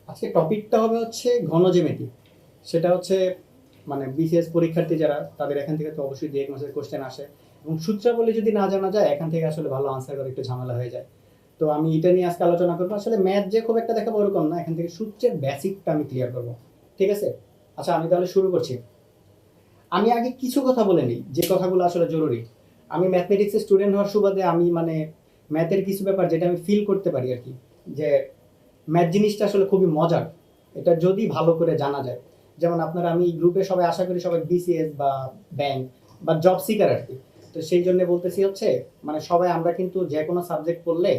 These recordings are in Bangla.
আজকে টপিকটা হবে হচ্ছে ঘন জ্যামিতি। সেটা হচ্ছে মানে বিসিএস পরীক্ষার্থী যারা তাদের এখান থেকে তো অবশ্যই 2-1 মাসের কোশ্চেন আসে এবং সূত্রাবলী যদি না জানা যায় এখান থেকে আসলে ভালো আনসার করা একটু ঝামেলা হয়ে যায়। তো আমি এটা নিয়ে আজকে আলোচনা করবো। আসলে ম্যাথ যে খুব একটা দেখাবো ওরকম না, এখান থেকে সূত্রের বেসিকটা আমি ক্লিয়ার করবো। ঠিক আছে? আচ্ছা, আমি তাহলে শুরু করছি। আমি আগে কিছু কথা বলে নিই যে কথাগুলো আসলে জরুরি। আমি ম্যাথমেটিক্সের স্টুডেন্ট হওয়ার সুবাদে আমি মানে ম্যাথের কিছু ব্যাপার যেটা আমি ফিল করতে পারি আর কি, যে ম্যাথ জিনিসটা আসলে খুবই মজার। এটা যদি ভালো করে জানা যায়, যেমন আপনারা আমি গ্রুপে সবাই আশা করি সবাই বিসিএস বা ব্যাংক বা জব সিকার আর কি। তো সেই জন্য বলতেছি হচ্ছে মানে সবাই আমরা কিন্তু যে কোনো সাবজেক্ট পড়লে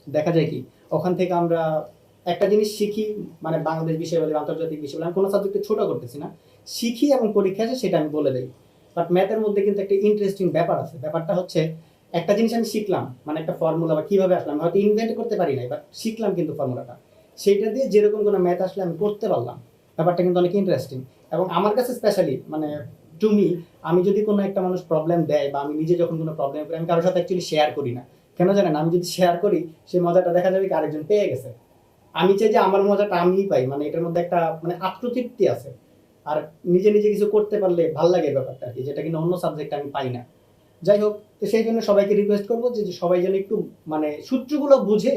দেখা যায় কি ওখান থেকে আমরা একটা জিনিস শিখি, মানে বাংলাদেশ বিষয় বলে আন্তর্জাতিক বিষয় বলে আমি কোনো সাবজেক্টে ছোট করতেছি না, শিখি এবং পরীক্ষা আসে সেটা আমি বলে দিই। বাট ম্যাথের মধ্যে কিন্তু একটা ইন্টারেস্টিং ব্যাপার আছে। ব্যাপারটা হচ্ছে একটা জিনিস আমি শিখলাম, মানে একটা ফর্মুলা বা কিভাবে আসলাম হয়তো ইনভেন্ট করতে পারি নাই, বাট শিখলাম কিন্তু ফর্মুলাটা, সেইটা দিয়ে যেরকম কোনো ম্যাথ আসলে আমি করতে পারলাম। ব্যাপারটা কিন্তু অনেক ইন্টারেস্টিং এবং আমার কাছে স্পেশালি মানে টু মি, আমি যদি কোনো একটা মানুষ প্রবলেম দেয় বা আমি নিজে যখন কোনো প্রবলেম করি আমি কারোর সাথে অ্যাকচুয়ালি শেয়ার করি না। কেন জানেন? আমি যদি শেয়ার করি সেই মজাটা দেখা যাবে কি আরেকজন পেয়ে গেছে। আমি চাই যে আমার মজাটা আমিই পাই, মানে এটার মধ্যে একটা মানে আত্মতৃপ্তি আছে। আর নিজে নিজে কিছু করতে পারলে ভাল লাগে ব্যাপারটা আর কি, যেটা কিন্তু অন্য সাবজেক্টে আমি পাই না। যাই হোক, তো সেই জন্য সবাইকে রিকোয়েস্ট করবো যে যে সবাই যেন একটু মানে সূত্রগুলো বুঝে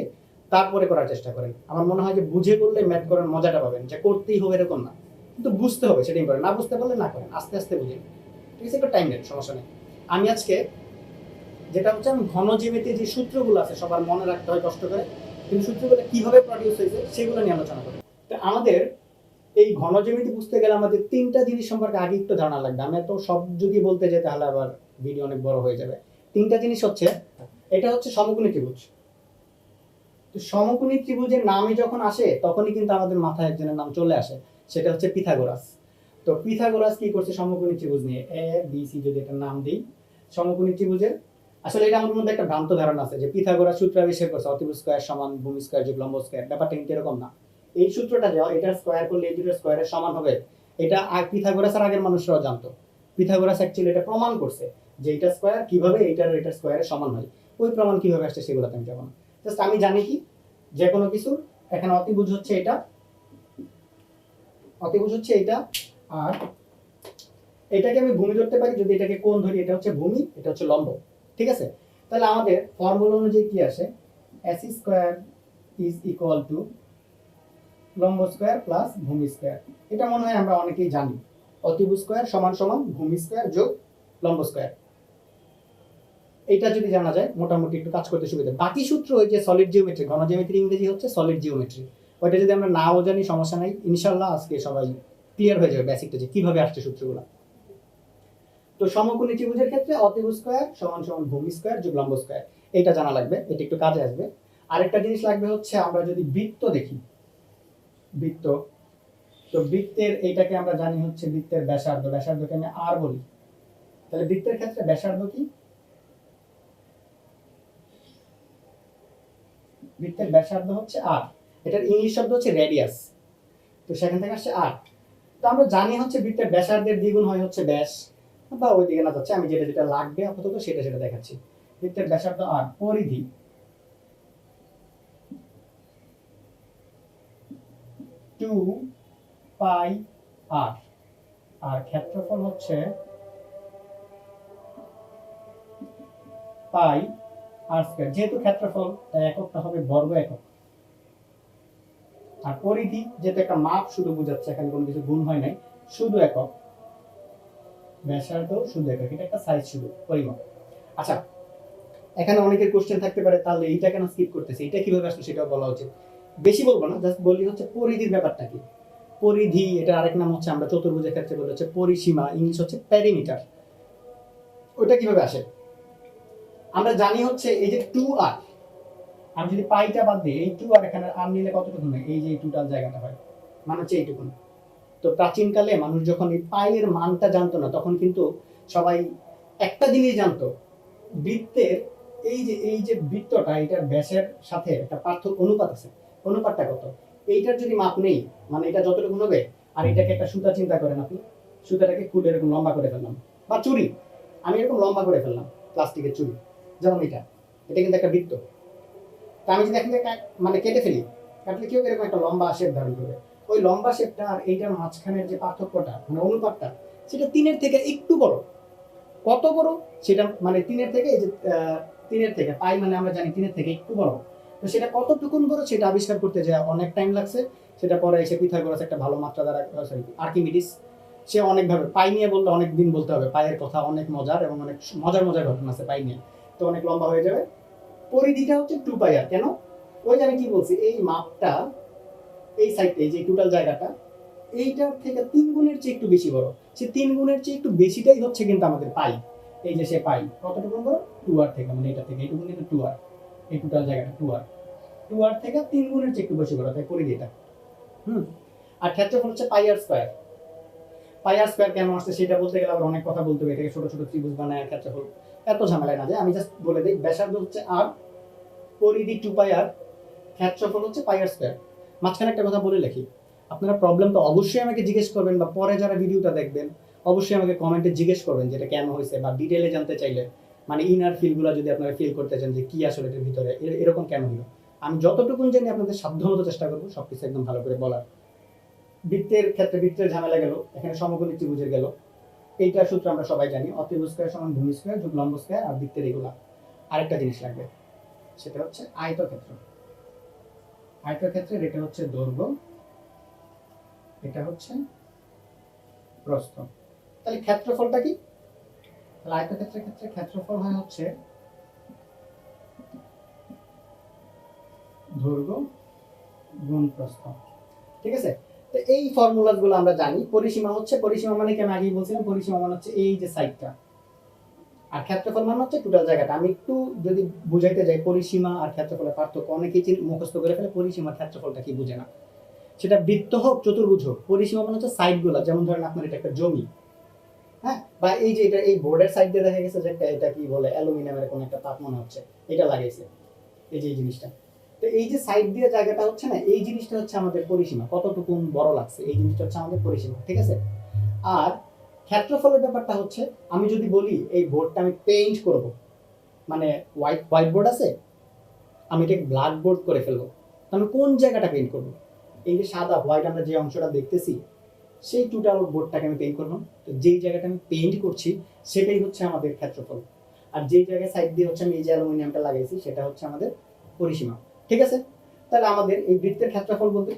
তারপরে করার চেষ্টা করেন। আমার মনে হয় যে বুঝে করলে ম্যাথ করার মজাটা পাবেন, যে করতেই হবে এরকম না, কিন্তু বুঝতে হবে, সেটা ইম্পর্টেন্ট। না বুঝতে পারলে না করেন, আস্তে আস্তে বুঝেন। ঠিক আছে? একটু টাইম নেন, সমস্যা নেই। আমি আজকে যেটা হচ্ছে আমি ঘন জ্যামিতির যে সূত্রগুলো আছে সবার মনে রাখতে হয় কষ্ট করে, কিন্তু সূত্রগুলো কিভাবে প্রডিউস হয়েছে সেগুলো নিয়ে আলোচনা করি। তো আমাদের এই ঘন জ্যামিতি বুঝতে গেলে আমাদের 3টা জিনিস সম্পর্কে আগে একটু ধারণা লাগবে। আমি তো সব যদি বলতে যাই তাহলে আবার ভিডিও অনেক বড় হয়ে যাবে। 3টা জিনিস হচ্ছে, এটা হচ্ছে সমকোণী ত্রিভুজ। তো সমকোণী ত্রিভুজের নামই যখন আসে তখনই কিন্তু আমাদের মাথায় একজনের নাম চলে আসে, সেটা হচ্ছে পিথাগোরাস। তো পিথাগোরাস কি করছে সমকোণী ত্রিভুজ নিয়ে, এ বি সি যদি এটার নাম দিই সমকোণী ত্রিভুজের, আসলে এটা আমাদের মধ্যে একটা ভ্রান্ত ধারণা আছে যে পিথাগোরাস সূত্র আবিষ্কার করছে অতিভুজ স্কয়ার সমান ভূমি স্কয়ার যোগ লম্ব স্কয়ার। ব্যাপারটা কিন্তু এরকম না। এই সূত্রটা যে এটার স্কয়ার করলে এই দুটোর স্কয়ারের সমান হবে, এটা আর পিথাগোরাসের আগের মানুষরাও জানতো। পিথাগোরাস অ্যাকচুয়ালি এটা প্রমাণ করছে যে এটা স্কয়ার কিভাবে এইটার এটার স্কয়ারের সমান হয়। ওই প্রমাণ কিভাবে আসছে সেগুলোতে আমি যাব না। জাস্ট আমি জানি কি যে কোনো কিছুর এখানে অতিভুজ হচ্ছে এটা, অতিভুজ হচ্ছে এটা, আর এটাকে আমি ভূমি ধরতে পারি যদি এটাকে কোণ ধরি, এটা হচ্ছে ভূমি, এটা হচ্ছে লম্ব। ঠিক আছে? তাহলে আমাদের ফর্মুলা অনুযায়ী কি আসে, S square is equal to লম্ব স্কয়ার প্লাস ভূমি স্কয়ার। এটা মনে হয় আমরা অনেকেই জানি, অতিভুজ স্কয়ার সমান সমান ভূমি স্কয়ার যোগ লম্ব স্কয়ার। এটা যদি জানা যায় মোটামুটি একটু কাজ করতে সুবিধা। বাকি সূত্র ওই যে সলিড জিওমেট্রি, ঘন জ্যামিতির ইংরেজি হচ্ছে সলিড জিওমেট্রি, ওইটা যদি আমরা নাও জানি সমস্যা নাই, ইনশাল্লাহ আজকে সবাই ক্লিয়ার হয়ে যাবে বেসিকটা যে কিভাবে আসছে সূত্রগুলো। তো সমকোণী ত্রিভুজের ক্ষেত্রে অতিভুজ স্কয়ার সমান সমান ভূমি স্কয়ার যোগ লম্ব স্কয়ার, এটা জানা লাগবে, এটা একটু কাজে আসবে। আরেকটা জিনিস লাগবে হচ্ছে আমরা যদি বৃত্ত দেখি, বৃত্ত, তো বৃত্তের এইটাকে আমরা জানি হচ্ছে বৃত্তের ব্যাসার্ধ, ব্যাসার্ধকে আমি আর বলি। তাহলে বৃত্তের ক্ষেত্রে ব্যাসার্ধ কি, বৃত্তের ব্যাসার্ধ হচ্ছে আর, এটার ইংলিশ শব্দ হচ্ছে রেডিয়াস, তো সেখান থেকে আসছে আর। তো আমরা জানি হচ্ছে বৃত্তের ব্যাসার্ধের দ্বিগুণ হয় হচ্ছে ব্যাস, বা ওই দিকে না যাচ্ছে, আমি যেটা যেটা লাগবে আপাতত সেটা সেটা দেখাচ্ছি। বৃত্তের ব্যাসার্ধ আর, পরিধি 2 পাই আর, আর ক্ষেত্রফল হচ্ছে পাই আর স্কয়ার। যেহেতু ক্ষেত্রফল তাই এককটা হবে বর্গ একক, আর পরিধি যেহেতু একটা মাপ শুধু বোঝাচ্ছে, এখানে কোনো কিছু গুণ হয় নাই, শুধু একক, ব্যাসার্ধ শুধু একক, এটা একটা সাইজ শুধু পরিমাপ। আচ্ছা, এখানে অনেকের কোশ্চেন থাকতে পারে তাহলে এইটা কেন স্কিপ করতেছে, এটা কিভাবে আসলে সেটাও বলা উচিত। বেশি বলবো না, জাস্ট বলি হচ্ছে পরিধির ব্যাপারটা কি। পরিধি এটা আরেক নাম হচ্ছে, আমরা চতুর্ভুজের ক্ষেত্রে বলি হচ্ছে পরিসীমা, ইংলিশ হচ্ছে প্যারিমিটার। ওইটা কিভাবে আসে আমরা জানি হচ্ছে এই যে 2r, আমি যদি পাইটা বাদ দিই এই 2 আর এখানে আর নিলে কতটুকু হয়, এই যে টোটাল জায়গাটা হয় মানে হচ্ছে এইটুকু। তো প্রাচীনকালে মানুষ যখন এই পাইয়ের মানটা জানতো না তখন কিন্তু সবাই একটা জিনিস জানতো, বৃত্তের এই যে বৃত্তটা এটার ব্যাসের সাথে একটা পার্থক্য অনুপাত আছে, অনুপাতটা কত, এইটার যদি মাপ নেই মানে এটা যতটুকু হবে, আর এটাকে একটা সুতা চিন্তা করেন আপনি, সুতাটাকে খুলে এরকম লম্বা করে ফেললাম, বা চুড়ি আমি এরকম লম্বা করে ফেললাম প্লাস্টিকের চুড়ি, যেমন এটা, এটা কিন্তু একটা বৃত্ত। তা আমি যদি এখান থেকে মানে কেটে ফেলি, কাটলে কি হবে, এরকম একটা লম্বা শেপ ধারণ করবে। ওই লম্বা শেপটা আর এইটার মাঝখানের যে পার্থক্যটা মানে অনুপাতটা, সেটা 3-এর থেকে একটু বড়। কত বড় সেটা মানে 3-এর থেকে, এই যে 3-এর থেকে পাই মানে আমরা জানি 3-এর থেকে একটু বড়। তো সেটা কতটুকুন বড় সেটা আবিষ্কার করতে যায় অনেক টাইম লাগছে। সেটা পরে এসে পিথাগোরাস একটা ভালো মাত্রা দ্বারা, সরি আর্কিমিডিস, সে অনেকভাবে পাই নিয়ে বললে অনেক দিন বলতে হবে, পায়ের কথা অনেক মজার এবং অনেক মজার মজার ঘটনা আছে পাই নিয়ে, তো অনেক লম্বা হয়ে যাবে। পরিধিটা হচ্ছে 2 পাই আর। কেন? ওই যে আমি কি বলছি, এই মাপটা এই সাইডটা, এই যে টোটাল জায়গাটা এইটার থেকে 3 গুণের চেয়ে একটু বেশি বড়। সে 3 গুণের চেয়ে একটু বেশিটাই হচ্ছে কিন্তু আমাদের পাই। এই যে সে পাই কতটুকু বড়, 2r থেকে, মানে এটা থেকে এইটুকু কিন্তু 2r, এই টোটাল জায়গাটা 2r থেকে 3 গুণের চেয়ে একটু বেশি বড়, তাই পরিধিটা। আর ক্ষেত্রফল হচ্ছে পাই আর স্কয়ার। পাই আর স্কয়ার কেন আসছে সেটা বলতে গেলে আবার অনেক কথা বলতে হবে, এটাকে ছোট ছোট ত্রিভুজ বানায় ক্ষেত্রফল, এত ঝামেলায় না যায়। আমি জাস্ট বলে দিই, ব্যাসার্ধ হচ্ছে আর, পরিধি 2 পাই আর, ক্ষেত্রফল হচ্ছে পাই আর স্কয়ার। মাঝখানে একটা কথা বলে রাখি, আপনারা প্রবলেম তো অবশ্যই আমাকে জিজ্ঞেস করবেন, বা পরে যারা ভিডিওটা দেখবেন অবশ্যই আমাকে কমেন্টে জিজ্ঞেস করবেন যেটা কেন হয়েছে, বা ডিটেইলে জানতে চাইলে, মানে ইনার ফিলগুলো যদি আপনারা ফিল করতে চান যে কি আসলে এটার ভিতরে এরকম কেন হলো, আমি যতটুকু জানি আপনাদের সাধ্যমতো চেষ্টা করবো সবকিছু একদম ভালো করে বলার। বৃত্তের ক্ষেত্রে বৃত্তের ঝামেলা গেল, এখানে সমকোণী ত্রিভুজের গেল, এইটার সূত্র আমরা সবাই জানি, অতিভুজ স্কয়ার সমান ভূমি স্কয়ার যোগ লম্ব স্কয়ার, আর বৃত্তের এগুলা। আরেকটা জিনিস লাগবে, সেটা হচ্ছে আয়তক্ষেত্র। আয়তক্ষেত্রের এটা হচ্ছে দৈর্ঘ্য, এটা হচ্ছে প্রস্থ। তাহলে ক্ষেত্রফলটা কি? তাহলে আয়তক্ষেত্রের ক্ষেত্রে ক্ষেত্রফল হয় হচ্ছে দৈর্ঘ্য গুণ প্রস্থ। ঠিক আছে? তো এই ফর্মুলাগুলো আমরা জানি। পরিসীমা হচ্ছে, পরিসীমা মানে কি আমি আগেই বলছিলাম, পরিসীমা মানে হচ্ছে এই যে সাইডটা, আর ক্ষেত্রফল মানে হচ্ছে টোটাল জায়গাটা। আমি একটু যদি বুঝাইতে যাই পরিসীমা আর ক্ষেত্রফলের পার্থক্য, অনেকেই মুখস্থ করে ফেলে পরিসীমা ক্ষেত্রফলটা কি বুঝে না। সেটা বৃত্ত হোক চতুর্ভুজ হোক, পরিসীমা মানে হচ্ছে সাইডগুলো। যেমন ধরেন আপনার এটা একটা জমি, হ্যাঁ, বা এই যে এটা এই বোর্ডের সাইড দিয়ে দেখা গেছে যে একটা, এটা কি বলে অ্যালুমিনিয়ামের কোন একটা পাত মনে হচ্ছে, এটা লাগাইছে, এই যে এই জিনিসটা। তো এই যে সাইড দিয়ে জায়গাটা হচ্ছে না, এই জিনিসটা হচ্ছে আমাদের পরিসীমা, কতটুকু বড় লাগছে এই জিনিসটা হচ্ছে আমাদের পরিসীমা। ঠিক আছে? আর ক্ষেত্রফলের ব্যাপারটা হচ্ছে, আমি যদি বলি এই বোর্ডটা আমি পেইন্ট করব, মানে হোয়াইট বোর্ড আছে, আমি এটাকে ব্ল্যাক বোর্ড করে ফেলবো, আমি কোন জায়গাটা পেইন্ট করব? এই যে সাদা হোয়াইট আমরা যে অংশটা দেখতেছি, সেই টোটাল বোর্ডটাকে আমি পেইন্ট করবো। তো যেই জায়গাটা আমি পেইন্ট করছি সেটাই হচ্ছে আমাদের ক্ষেত্রফল, আর যেই জায়গায় সাইড দিয়ে হচ্ছে আমি এই যে অ্যালুমিনিয়ামটা লাগাইছি সেটা হচ্ছে আমাদের পরিসীমা। ঠিক আছে? তাহলে আমাদের এই বৃত্তের ক্ষেত্রফল বলতে,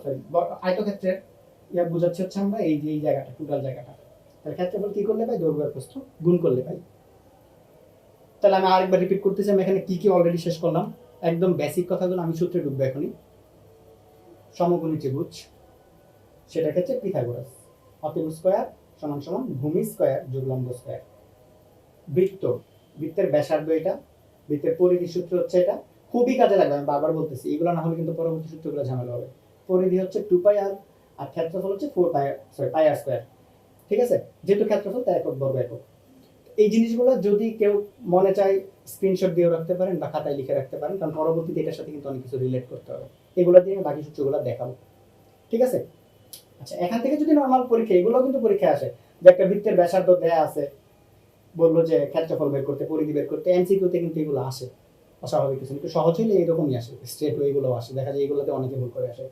সরি আয়তক্ষেত্রের ইয়া বোঝাচ্ছে হচ্ছে আমরা এই যে এই জায়গাটা, টোটাল জায়গাটা। তাহলে ক্ষেত্রফল কি করলে পাই? দৈর্ঘ্য আর প্রস্থ গুণ করলে পাই। তাহলে আমি আরেকবার রিপিট করতেছি, আমি এখানে কি কি অলরেডি শেষ করলাম, একদম বেসিক কথাগুলো আমি সূত্রে ঢুকবো এখনই। সমকোণী ত্রিভুজ, সেটা ক্ষেত্রে পিথাগোরাস, অতিভুজ স্কয়ার সমান সমান ভূমি স্কয়ার যোগ লম্ব স্কয়ার। বৃত্ত, বৃত্তের ব্যাসার্ধ এটা, বৃত্তের পরিধি সূত্র হচ্ছে এটা, খুবই কাজে লাগবে, আমি বারবার বলতেছি, এগুলো না হলে কিন্তু পরবর্তী সূত্রগুলো ঝামেলা হবে। পরিধি হচ্ছে 2 পাই আর, আর ক্ষেত্রফল হচ্ছে 4 পাই, সরি পাই আর স্কয়ার। ঠিক আছে? যেহেতু ক্ষেত্রফল তাই একক বর্গ একক। এই জিনিসগুলো যদি কেউ মনে চায় স্ক্রিনশট দিয়েও রাখতে পারেন বা খাতায় লিখে রাখতে পারেন, কারণ পরবর্তীতে এটার সাথে কিন্তু অনেক কিছু রিলেট করতে হবে, এগুলো দিয়ে বাকি সূত্রগুলো দেখাবো। ঠিক আছে? আচ্ছা, এখান থেকে যদি নরমাল পরীক্ষা, এগুলো কিন্তু পরীক্ষায় আসে, যে একটা বৃত্তের ব্যাসার্ধ দেয়া আছে, বললো যে ক্ষেত্রফল বের করতে, পরিধি বের করতে, এমসিকিউতে কিন্তু এগুলো আসে। অস্বাভাবিক কিছু একটু সহজ হলে এরকমই আসে, স্ট্রেট ওয়ে এগুলো আসে, দেখা যায় এগুলোতে অনেকে ভুল করে আসে।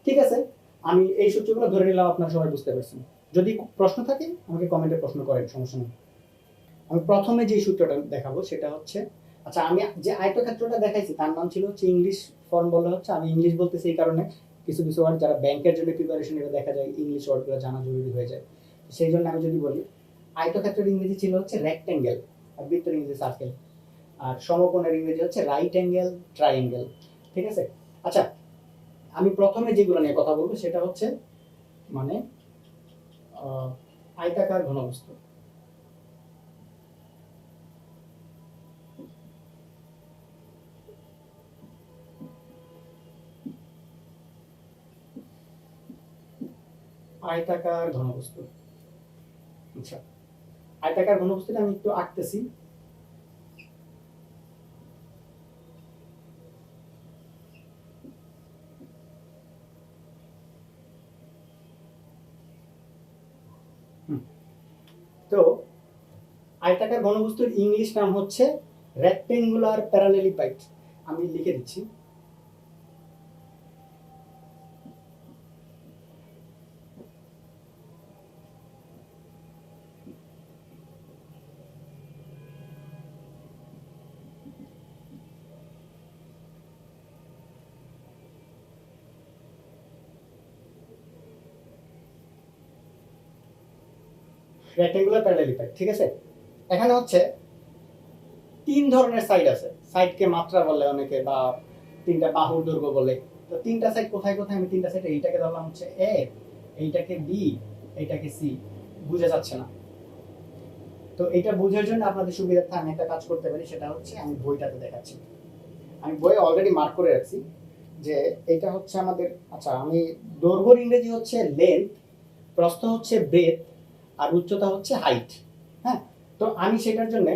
ঠিক আছে, আমি এই সূত্রগুলো ধরে নিলাম, আপনারা সবাই বুঝতে পারছেন। যদি প্রশ্ন থাকে আমাকে কমেন্টে প্রশ্ন করেন, সমস্যা নেই। আমি প্রথমে যে সূত্রটা দেখাবো সেটা হচ্ছে, আচ্ছা আমি যে আয়তক্ষেত্রটা দেখাইছি তার নাম ছিল হচ্ছে ইংলিশ ফর্ম বলা হচ্ছে, আমি ইংলিশ বলতেছি এই কারণে কিছু কিছু ওয়ার্ড যারা ব্যাংকের জন্য প্রিপারেশন নেবে দেখা যায় ইংলিশ ওয়ার্ডগুলো জানা জরুরি হয়ে যায়। সেই জন্য আমি যদি বলি, আয়তক্ষেত্রের ইংরেজি ছিল হচ্ছে রেক্ট্যাঙ্গেল, আর বৃত্তের ইংরেজি সার্কেল, আর সমকোণের ইংরেজি হচ্ছে রাইট অ্যাঙ্গেল ট্রায়াঙ্গেল। ঠিক আছে? আচ্ছা, আমি প্রথমে যেগুলো নিয়ে কথা বলবো সেটা হচ্ছে মানে আয়তাকার ঘনবস্তু। আয়তাকার ঘনবস্তু, আচ্ছা আয়তাকার ঘনবস্তুটা আমি একটু আঁকতেছি। তো আয়তাকার ঘনবস্তুর ইংলিশ নাম হচ্ছে রেক্টেঙ্গুলার প্যারালেলিপাইড। আমি লিখে দিচ্ছি। রেক্টেঙ্গুলার প্যারালেলিপ্যাড, ঠিক আছে। এখানে হচ্ছে 3 ধরনের সাইড আছে। সাইডকে মাত্রা বলে অনেকে, বা 3টা বাহুর দৈর্ঘ্য বলে। তো 3টা সাইড কোথায় কোথায়? আমি 3টা সাইড, এইটাকে ধরলাম হচ্ছে এ, এইটাকে বি, এইটাকে সি। বুঝা যাচ্ছে না? তো এটা বোঝার জন্য আপনাদের সুবিধার্থে আমি একটা কাজ করতে পারি, সেটা হচ্ছে আমি বইটাতে দেখাচ্ছি। আমি বইয়ে অলরেডি মার্ক করে রাখছি যে এটা হচ্ছে আমাদের, আচ্ছা আমি দৈর্ঘ্যর ইংরেজি হচ্ছে লেন্থ, প্রস্থ হচ্ছে ব্রেথ, আর উচ্চতা হচ্ছে হাইট। হ্যাঁ, তো আমি সেটার জন্য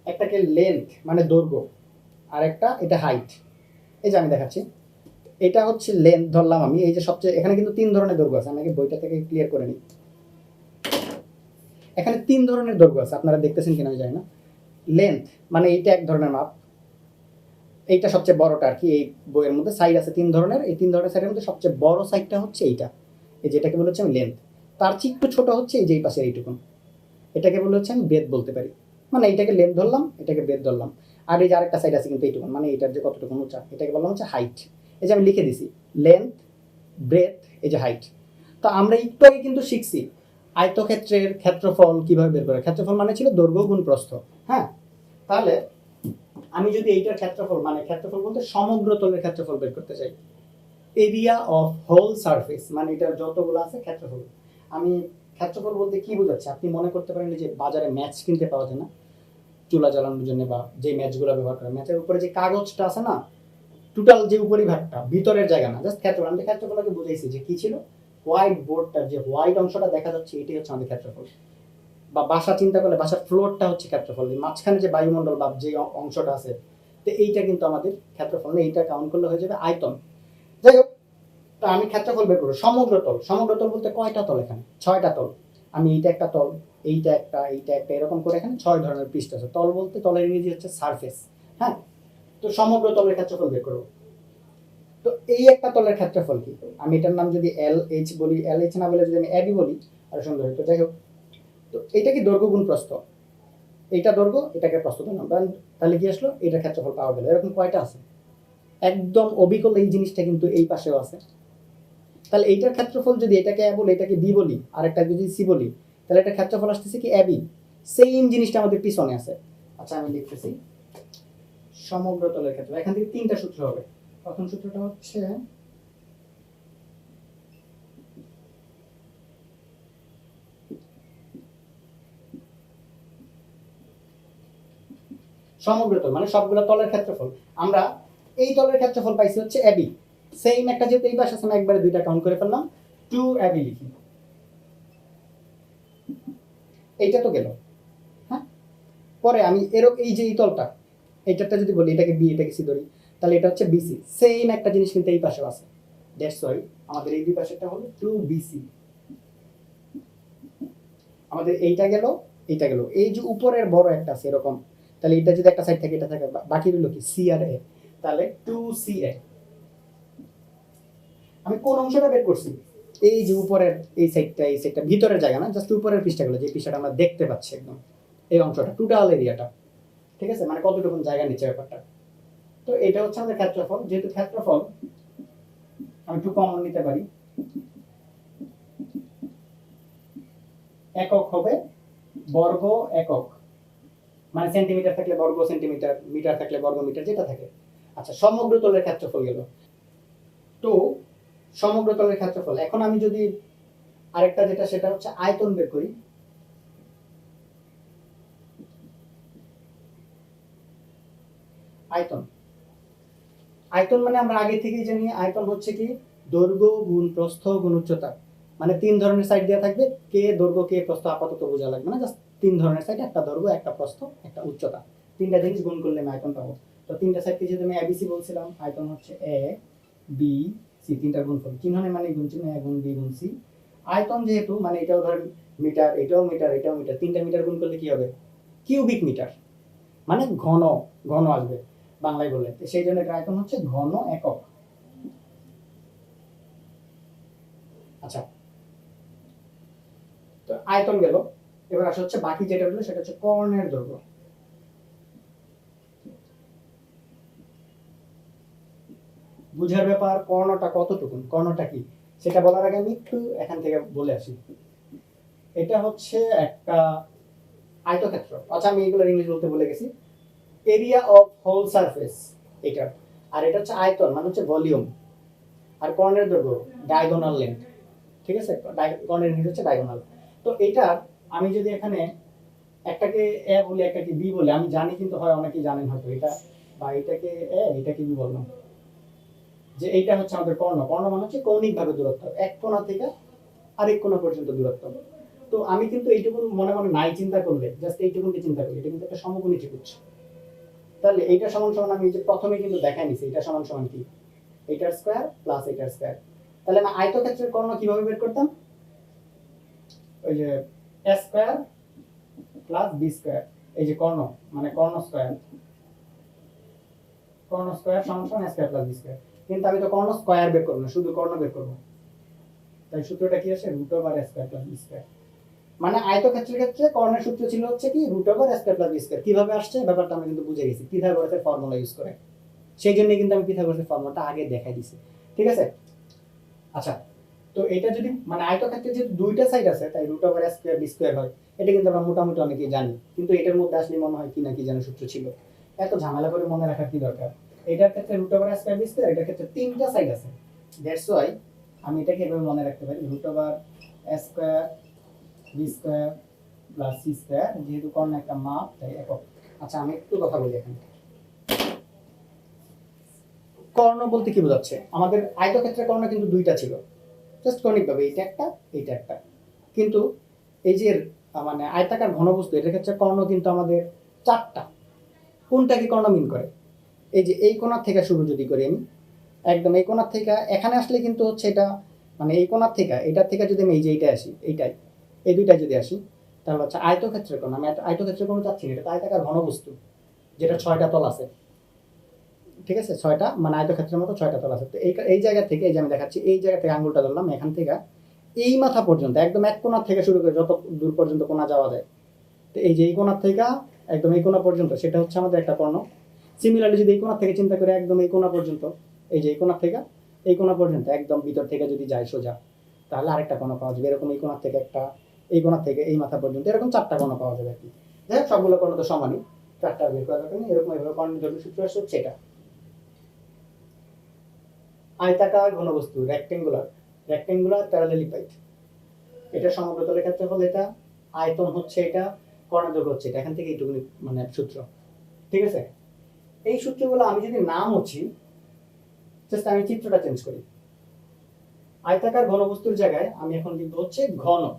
একটাকে লেন্থ মানে দৈর্ঘ্য, আর একটা এটা হাইট। এই যে আমি দেখাচ্ছি, এটা হচ্ছে লেন্থ ধরলাম আমি। এই যে সবচেয়ে এখানে কিন্তু 3 ধরনের দৈর্ঘ্য আছে, আমি আগে বইটা থেকে ক্লিয়ার করে নিই। এখানে 3 ধরনের দৈর্ঘ্য আছে, আপনারা দেখতেছেন কিনা আমি জানি না। লেন্থ মানে এইটা এক ধরনের মাপ, এইটা সবচেয়ে বড়টা আর কি। এই বইয়ের মধ্যে সাইড আছে 3 ধরনের, এই 3 ধরনের সাইডের মধ্যে সবচেয়ে বড় সাইডটা হচ্ছে এইটা, এই যেটাকে বলে হচ্ছে আমি লেন্থ। তার চেয়ে একটু ছোট হচ্ছে এই যে এই পাশে এইটুকুন, এটাকে বলে হচ্ছে আমি ব্রেথ বলতে পারি। মানে এইটাকে লেন্থ ধরলাম, এটাকে ব্রেথ ধরলাম। আর এই যে আরেকটা সাইড আছে কিন্তু এইটুকুন, মানে এইটার যে কতটুকু উঁচা, এটাকে বললাম হচ্ছে হাইট। এই যে আমি লিখে দিছি লেন্থ, ব্রেথ, এই যে হাইট। তো আমরা একটু আগে কিন্তু শিখছি আয়তক্ষেত্রের ক্ষেত্রফল কিভাবে বের করে। ক্ষেত্রফল মানে ছিল দৈর্ঘ্য গুণ প্রস্থ। হ্যাঁ, তাহলে আমি যদি এইটার ক্ষেত্রফল, মানে ক্ষেত্রফল বলতে সমগ্র তলের ক্ষেত্রফল বের করতে চাই, এরিয়া অফ হোল সারফেস, মানে এটার যতগুলো আছে ক্ষেত্রফল। আমি ক্ষেত্রফল বলতে কি বোঝাচ্ছি? আপনি মনে করতে পারেন যে বাজারে ম্যাচ কিনতে পাওয়া যায় না চুলা জ্বালানোর জন্য, বা যে ম্যাচগুলো ব্যবহার করে, ম্যাচের উপরে যে কাগজটা আছে না, টোটাল যে উপরিভাগটা, ভিতরের জায়গা না, জাস্ট ক্ষেত্রফল। আমি ক্ষেত্রফলকে বুঝাইছি যে কি ছিল, হোয়াইট বোর্ডটার যে হোয়াইট অংশটা দেখা যাচ্ছে, এটাই হচ্ছে আমাদের ক্ষেত্রফল। বা বাসা চিন্তা করলে বাসার ফ্লোরটা হচ্ছে ক্ষেত্রফল, মাঝখানে যে বায়ুমণ্ডল বা যে অংশটা আছে, তো এইটা কিন্তু আমাদের ক্ষেত্রফল না, এইটা কাউন্ট করলে হয়ে যাবে আয়তন। যাই হোক, তো আমি ক্ষেত্রফল বের করবো সমগ্র তল। সমগ্র তল বলতে কয়টা তল? এখানে 6টা তল। আমি এইটা একটা তল, এইটা একটা, এইটা একটা, এরকম করে এখানে 6 ধরনের পৃষ্ঠ আছে। তল বলতে তলের ইংরেজি হচ্ছে সারফেস। হ্যাঁ, তো সমগ্র তলের ক্ষেত্রফল বের করবো। তো এই একটা তলের ক্ষেত্রফল কি? আমি এটার নাম যদি এল এইচ বলি, এল এইচ না বলে যদি আমি এবি বলি, আর সুন্দর হতো। যাই হোক, তো এটা কি দৈর্ঘ্য গুণ প্রস্থ, এইটা দৈর্ঘ্য, এটাকে প্রস্থ ধরলাম, তাহলে কি আসলো? এটার ক্ষেত্রফল পাওয়া গেল। এরকম কয়টা আছে? একদম অবিকল এই জিনিসটা কিন্তু এই পাশেও আছে। তাহলে এইটার ক্ষেত্রফল যদি এটাকে এ বলি, এটাকে বি বলি, আর একটা যদি সি বলি, তাহলে এটা ক্ষেত্রফল আসতেছে কি এবি। সেম জিনিসটা আমাদের পিছনে আছে। আচ্ছা আমি লিখতেছি সমগ্র তলের ক্ষেত্র। এখান থেকে 3টা সূত্র হবে। প্রথম সূত্রটা হচ্ছে সমগ্র তল মানে সবগুলো তলের ক্ষেত্রফল। আমরা এই তলের ক্ষেত্রফল পাইছি হচ্ছে এবি। সেম একটা যেহেতু এই পাশে আছে, আমি একবারে দুইটা কাউন্ট করে ফেললাম, 2 এবি লিখি। এইটা তো গেল। হ্যাঁ, পরে আমি এই যে এই তলটা, এইটারটা যদি বলি, এটাকে বি, এটাকে সি ধরি, তাহলে এটা হচ্ছে বিসি। সেম একটা জিনিস কিন্তু এই পাশেও আছে। দ্যাটস ওয়াই আমাদের এই দুই পাশেরটা হলো 2BC। আমাদের এইটা গেল, এইটা গেল। এই যে উপরের বড় একটা আছে এরকম, তাহলে এটা যদি একটা সাইড থাকে, এটা থাকে, বাকি রইল কি সি আর এ, তাহলে 2CA। আমি কোন অংশটা বের করছি? এই যে উপরের এই সাইডটা, এই সাইডটা ভিতরের জায়গা না, জাস্ট উপরের পৃষ্ঠাগুলো, যে পৃষ্ঠাটা আমরা দেখতে পাচ্ছি একদম, এই অংশটা, টোটাল এরিয়াটা। ঠিক আছে, মানে কতটুকু জায়গা নিচ্ছে ব্যাপারটা। তো এটা হচ্ছে আমাদের ক্ষেত্রফল। যেহেতু ক্ষেত্রফল আমি একটু কমন নিতে পারি, একক হবে বর্গ একক, মানে সেন্টিমিটার থাকলে বর্গ সেন্টিমিটার, মিটার থাকলে বর্গ মিটার, যেটা থাকে। আচ্ছা, সমগ্র তলের ক্ষেত্রফল গেল। তো সমগ্র তলের ক্ষেত্রফল, এখন আমি যদি আরেকটা যেটা, সেটা হচ্ছে আয়তন বের করি। আয়তন, আয়তন মানে আমরা আগে থেকেই জানি আয়তন হচ্ছে কি দৈর্ঘ্য গুণ প্রস্থ গুণ উচ্চতা। মানে 3 ধরনের সাইড দেওয়া থাকবে, কে দৈর্ঘ্য কে প্রস্থ আপাতত বোঝা লাগবে না, জাস্ট 3 ধরনের সাইড, একটা দৈর্ঘ্য, একটা প্রস্থ, একটা উচ্চতা। 3টা জিনিস গুণ করলে আমি আয়তন পাবো। তো 3টা সাইডকে যদি আমি এবিসি বলছিলাম, আয়তন হচ্ছে এ বি সি, 3টার গুণফল। চিহ্ন মানে গুণ চিহ্ন, এ গুণ বি গুণ সি। আয়তন যেহেতু মানে এটাও ধরেন মিটার, এটাও মিটার, এটাও মিটার, 3টা মিটার গুণ করলে কি হবে? কিউবিক মিটার, মানে ঘন ঘন আসবে। বাংলায় বলে, তো সেই জন্য এটার আয়তন হচ্ছে ঘন একক। আচ্ছা, তো আয়তন গেল, এবার আসা হচ্ছে বাকি যেটা হলো সেটা হচ্ছে কর্ণের দৈর্ঘ্য। বুঝার ব্যাপার কর্ণটা কতটুকু, কর্ণটা কি সেটা বলার আগে আমি একটু এখান থেকে বলে আসি। এটা হচ্ছে একটা আয়তক্ষেত্র। আচ্ছা, আমি এগুলোর ইংলিশ বলতে ভুলে গেছি। এরিয়া অফ হোল সারফেস এটা, আর এটা হচ্ছে আয়তন মানে হচ্ছে ভলিউম, আর কর্ণের দৈর্ঘ্য ডায়াগোনাল লেন্থ। ঠিক আছে, কর্ণের ইংলিশ হচ্ছে ডায়াগোনাল। তো এটা আমি যদি এখানে একটাকে এ বলি একটাকে বি বলি, আমি জানি কিন্তু হয় অনেকেই জানেন হয়তো এটা, বা এটাকে এ এটাকে বি বললাম, যে এইটা হচ্ছে আমাদের কর্ণ। কর্ণ মানে হচ্ছে কৌণিক ভাবে দূরত্ব, এক কোণা থেকে আরেক কোণা পর্যন্ত দূরত্ব। তো আমি কিন্তু এইটুকু মনে মনে নাই চিন্তা করলে, জাস্ট এইটুকুকে চিন্তা করি, এটা কিন্তু একটা সমকোণী ত্রিভুজ। তাহলে এইটা সমান সমান আমি যে প্রথমে কিন্তু দেখাই নিছি, এটা সমান সমান কি, এইটার স্কয়ার প্লাস এইটার স্কয়ার। তাহলে আমি আয়তক্ষেত্রের কর্ণ কিভাবে বের করতাম, ওই যে a square plus b square, এই যে কর্ণ মানে কর্ণ স্কয়ার, কর্ণ স্কয়ার সমান সমান a square plus b square. কিন্তু আমি তো কর্ণ স্কয়ার বের করব না, শুধু কর্ণ বের করব। তাই সূত্রটা কি আসে, root over a square plus b square. মানে আয়তক্ষেত্রের ক্ষেত্রে কর্ণের সূত্র ছিল হচ্ছে কি root over a square plus b square. কিভাবে আসছে ব্যাপারটা আমি কিন্তু বুঝে গেছি, পিথাগোরাসের ফর্মুলা ইউজ করে। সেই জন্য কিন্তু আমি পিথাগোরাসের ফর্মুলাটা আগে দেখাই দিছি। ঠিক আছে, আচ্ছা, তো এটা যদি মানে আয়তক্ষেত্রে যে দুইটা সাইড আছে, তাই root over a square b square হয়, এটা কিন্তু আমরা মোটামুটি অনেকেই জানি। কিন্তু এটার মধ্যে আসলে মনে হয় কি না কি যেন সূত্র ছিল, এত ঝামেলা করে মনে রাখার কি দরকার। এটার ক্ষেত্রে root over a square b square, এটার ক্ষেত্রে তিনটা সাইড আছে। দ্যাটস ওয়াই আমি এটাকে এভাবে মনে রাখতে পারি, root over a square b square plus c square, যেহেতু কর্ণ একটা মাপ তাই একক। আচ্ছা, আমি একটু কথা বলি এখানে। কর্ণ বলতে কি বোঝাচ্ছে, আমাদের আয়তক্ষেত্রের কর্ণ কিন্তু দুইটা ছিল, জাস্ট কৌণিকভাবে, এইটা একটা এইটা একটা। কিন্তু এই যে মানে আয়তাকার ঘনবস্তু, এটার ক্ষেত্রে কর্ণ কিন্তু আমাদের চারটা। কোনটা কি কর্ণ মিন করে, এই যে এই কোণার থেকে শুরু যদি করি আমি, একদম এই কোণার থেকে এখানে আসলে কিন্তু হচ্ছে এটা, মানে এই কোণার থেকে এটার থেকে যদি আমি এই যে এইটা আসি, এইটাই এই দুইটাই যদি আসি, তাহলে হচ্ছে আয়তক্ষেত্রের কোণ। আমি আয়তক্ষেত্রের কোণ চাচ্ছি না, এটা আয়তাকার ঘনবস্তু যেটা 6টা তল আছে। ঠিক আছে, 6টা মানে আয়তক্ষেত্রের মতো 6টা তল আছে। তো এই জায়গা থেকে, এই যে আমি দেখাচ্ছি, এই জায়গা থেকে আঙ্গুলটা ধরলাম, এখান থেকে এই মাথা পর্যন্ত একদম এক কোণা থেকে শুরু করে যত দূর পর্যন্ত কোণা যাওয়া যায়, তো এই যে এই কোণা থেকে একদম এই কোণা পর্যন্ত, সেটা হচ্ছে আমাদের একটা কর্ণ। সিমিলারলি যদি এই কোণা থেকে চিন্তা করে একদম এই কোণা পর্যন্ত, এই যে এই কোণা থেকে এই কোণা পর্যন্ত একদম ভিতর থেকে যদি যায় সোজা, তাহলে আরেকটা কোণ পাওয়া যাবে। এরকম এই কোণা থেকে একটা, এই কোণা থেকে এই মাথা পর্যন্ত, এরকম 4টা কোণ পাওয়া যাবে আর কি। যাই হোক, সবগুলো কোণ তো সমানই, 4টা বের করা দরকার নেই। এরকম এভাবে কর্ণের দৈর্ঘ্য সূত্র আসছে হচ্ছে এটা। আয়তাকার ঘনবস্তু রেক্টেঙ্গুলার প্যারালেলিপাইড, এটা সমগ্রতলের ক্ষেত্রফল, এটা আয়তন হচ্ছে এটা, কর্ণের দৈর্ঘ্য হচ্ছে এটা। এখান থেকে এইটুকু মানে সূত্র। ঠিক আছে, এই সূত্রগুলো আমি যদি না মুছি, জাস্ট আমি চিত্রটা চেঞ্জ করি, আয়তাকার ঘনবস্তুর জায়গায় আমি এখন লিখব হচ্ছে ঘনক।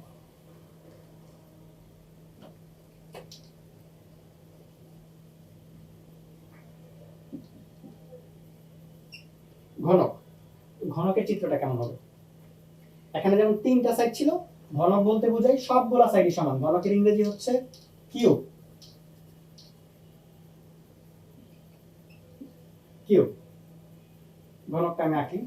ঘনক, ঘনকের চিত্রটা কেমন হবে, এখানে যেমন 3টা সাইড ছিল, ঘনক বলতে বোঝাই সবগুলা সাইডই সমান। ঘনকের ইংরেজি হচ্ছে কিউব। কিউব ঘনকটা আমি আঁকি,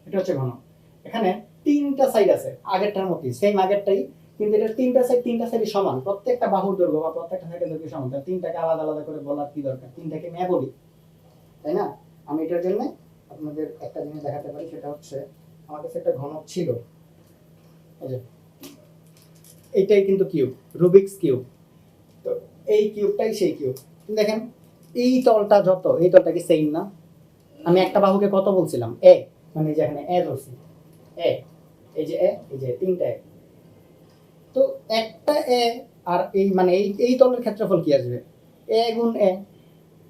এটা হচ্ছে ঘনক। এখানে 3টা সাইড আছে, আগেরটার মতোই, সেম আগেরটাই, কিন্তু এটা 3টা সাইডই সমান, প্রত্যেকটা বাহুর দৈর্ঘ্য বা প্রত্যেকটা সাইডের দৈর্ঘ্য সমান। তার 3টাকে আলাদা আলাদা করে বলার কি দরকার, 3টাকে ম্যা বলি, তাই না? আমি এটার জন্য আপনাদের একটা জিনিস দেখাতে পারি, সেটা হচ্ছে আমার কাছে একটা ঘনক ছিল, এই যে এইটাই কিন্তু কিউব, রুবিক্স কিউব। তো এই কিউবটাই সেই কিউব। দেখেন এই তলটা যত, এই তলটা কি সেম না? আমি একটা বাহুকে কত বলছিলাম, এ, মানে যে এখানে এ ধরছি, এ, এই যে এ, এই যে 3টা এ। তো একটা এ আর এই মানে এই তলের ক্ষেত্রফল কি আসবে, এ গুণ এ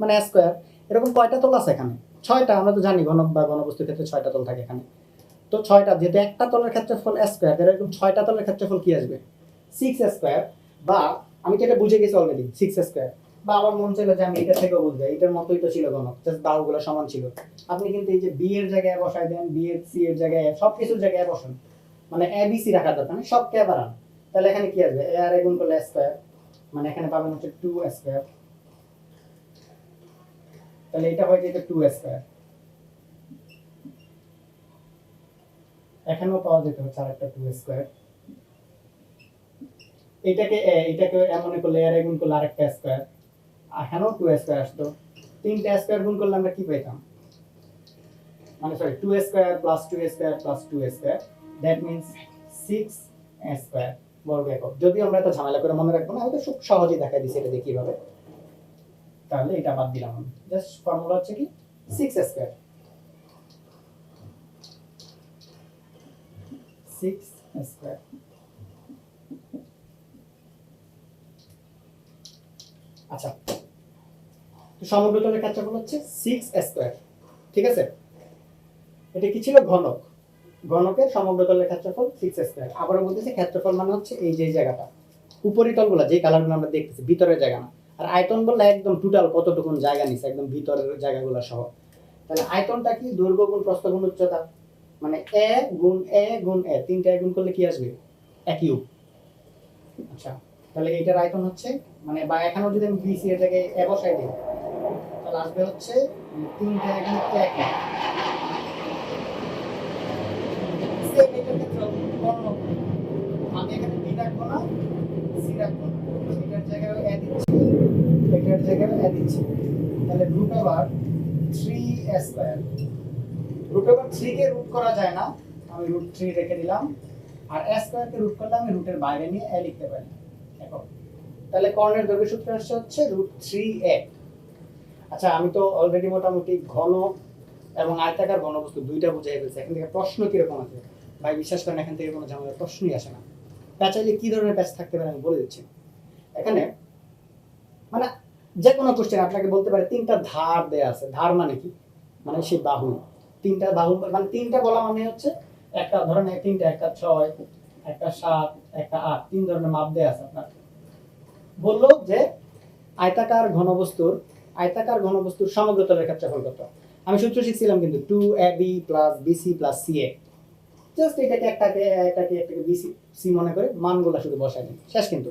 মানে a স্কয়ার। এরকম কয়টা তল আছে এখানে, 6টা। আমরা তো জানি ঘনক বা ঘনবস্তুর ক্ষেত্রে 6টা তল থাকে এখানে। তো 6টা, যেহেতু একটা তলের ক্ষেত্রফল a স্কয়ার, তাহলে এরকম 6টা তলের ক্ষেত্রফল কি আসবে, 6a স্কয়ার। বা আমি তো এটা বুঝে গেছি অলরেডি, 6a স্কয়ার। বা আমার মন চাইলো যে আমি এটা থেকেও বুঝবো, এটার মতোই তো ছিল ঘনক, জাস্ট বাহুগুলো সমান ছিল। আপনি কিন্তু এই যে বি এর জায়গায় বসাই দেন, বি এর সি এর জায়গায়, সব কিছুর জায়গায় বসান, মানে এ বি সি রাখার দরকার নেই, সব কে বাড়ান। তাহলে এখানে কি আসবে, এ আর এ গুণ করলে স্কয়ার, মানে এখানে পাবেন হচ্ছে 2 স্কয়ার, তাহলে এটা হয়ে যেত 2 স্কয়ার। এখানেও পাওয়া যেত হচ্ছে আরেকটা 2 স্কয়ার। এটাকে মনে করলে এর গুণ করলে আরেকটা স্কয়ার, এখানেও 2 স্কয়ার আসতো। তিনটা স্কয়ার গুণ করলে আমরা কি পেতাম, মানে sorry 2 square plus 2 square plus 2 square, that means 6 square বর্গ একক। যদি আমরা এটা ঝামেলা করে মনে রাখবো না, হয়তো খুব সহজেই দেখাই দিছি এটা দিয়ে কিভাবে। তাহলে এটা বাদ দিলাম আমি, জাস্ট ফর্মুলা হচ্ছে কি 6 স্কয়ার, 6 স্কয়ার। আচ্ছা, তো সমগ্রতলের ক্ষেত্রফল হচ্ছে 6 স্কয়ার, ঠিক আছে। এটা কি ছিল, ঘনক। ঘনকের সমগ্রতলের ক্ষেত্রফল 6 স্কয়ার। আবারও বলতেছি ক্ষেত্রফল মানে হচ্ছে এই যে জায়গাটা, উপরিতলগুলো যে কালারগুলো আমরা দেখতেছি, ভিতরের জায়গা না। আর আয়তন বললে একদম টোটাল কতটুকুন জায়গা নিছে, একদম ভিতরের জায়গাগুলো সহ। তাহলে আয়তনটা কি, দৈর্ঘ্য গুণ প্রস্থ গুণ উচ্চতা, মানে এ গুণ এ, তিনটা এ গুণ করলে কি আসবে, এ কিউব। আচ্ছা, তাহলে এটার আয়তন হচ্ছে, মানে বা এখানেও যদি আমি বিসি এর জায়গায় এ বসাই দিই, তাহলে আসবে হচ্ছে 3টা এ গুণ 1। সেম এটার ক্ষেত্রে গণনা, আমি এখানে বি রাখবো না, সি রাখবো না, এটার জায়গায় এ দিচ্ছি, এটার জায়গায় এ দিচ্ছি। তাহলে root over 3 square, root over 3 কে রুট করা যায় না, আমি রুট 3 রেখে দিলাম। আর এ স্কয়ার কে রুট করলে আমি রুটের বাইরে নিয়ে এ লিখতে পারি একক। তাহলে কর্ণের দৈর্ঘ্য সূত্র আসছে হচ্ছে √3a। আচ্ছা, আমি তো অলরেডি মোটামুটি ঘন এবং আয়তাকার ঘনবস্তু দুইটা বুঝাই ফেলছি। এখান থেকে প্রশ্ন কিরকম আছে ভাই, বিশ্বাস করেন এখান থেকে কোনো ঝামেলার প্রশ্নই আসে না। প্যাচাইলে কি ধরনের প্যাচ থাকতে পারে আমি বলে দিচ্ছি। এখানে মানে যে কোনো কোশ্চেন আপনাকে বলতে পারে তিনটা ধার দেয়া আছে। ধার মানে কি, মানে সেই বাহু, তিনটা বাহু, মানে তিনটা বলা মানে হচ্ছে একটা ধরেন তিনটা, একটা 6, একটা 7, একটা 8, তিন ধরনের মাপ দেয়া আছে আপনার। বললো যে আয়তাকার ঘনবস্তুর সমগ্রতলের ক্ষেত্রফল কত। আমি সূত্র শিখছিলাম কিন্তু 2ab plus BC plus CA. Just এটাকে বিসি সি মনে করে মানগুলো শুধু বসাই দেন, শেষ। কিন্তু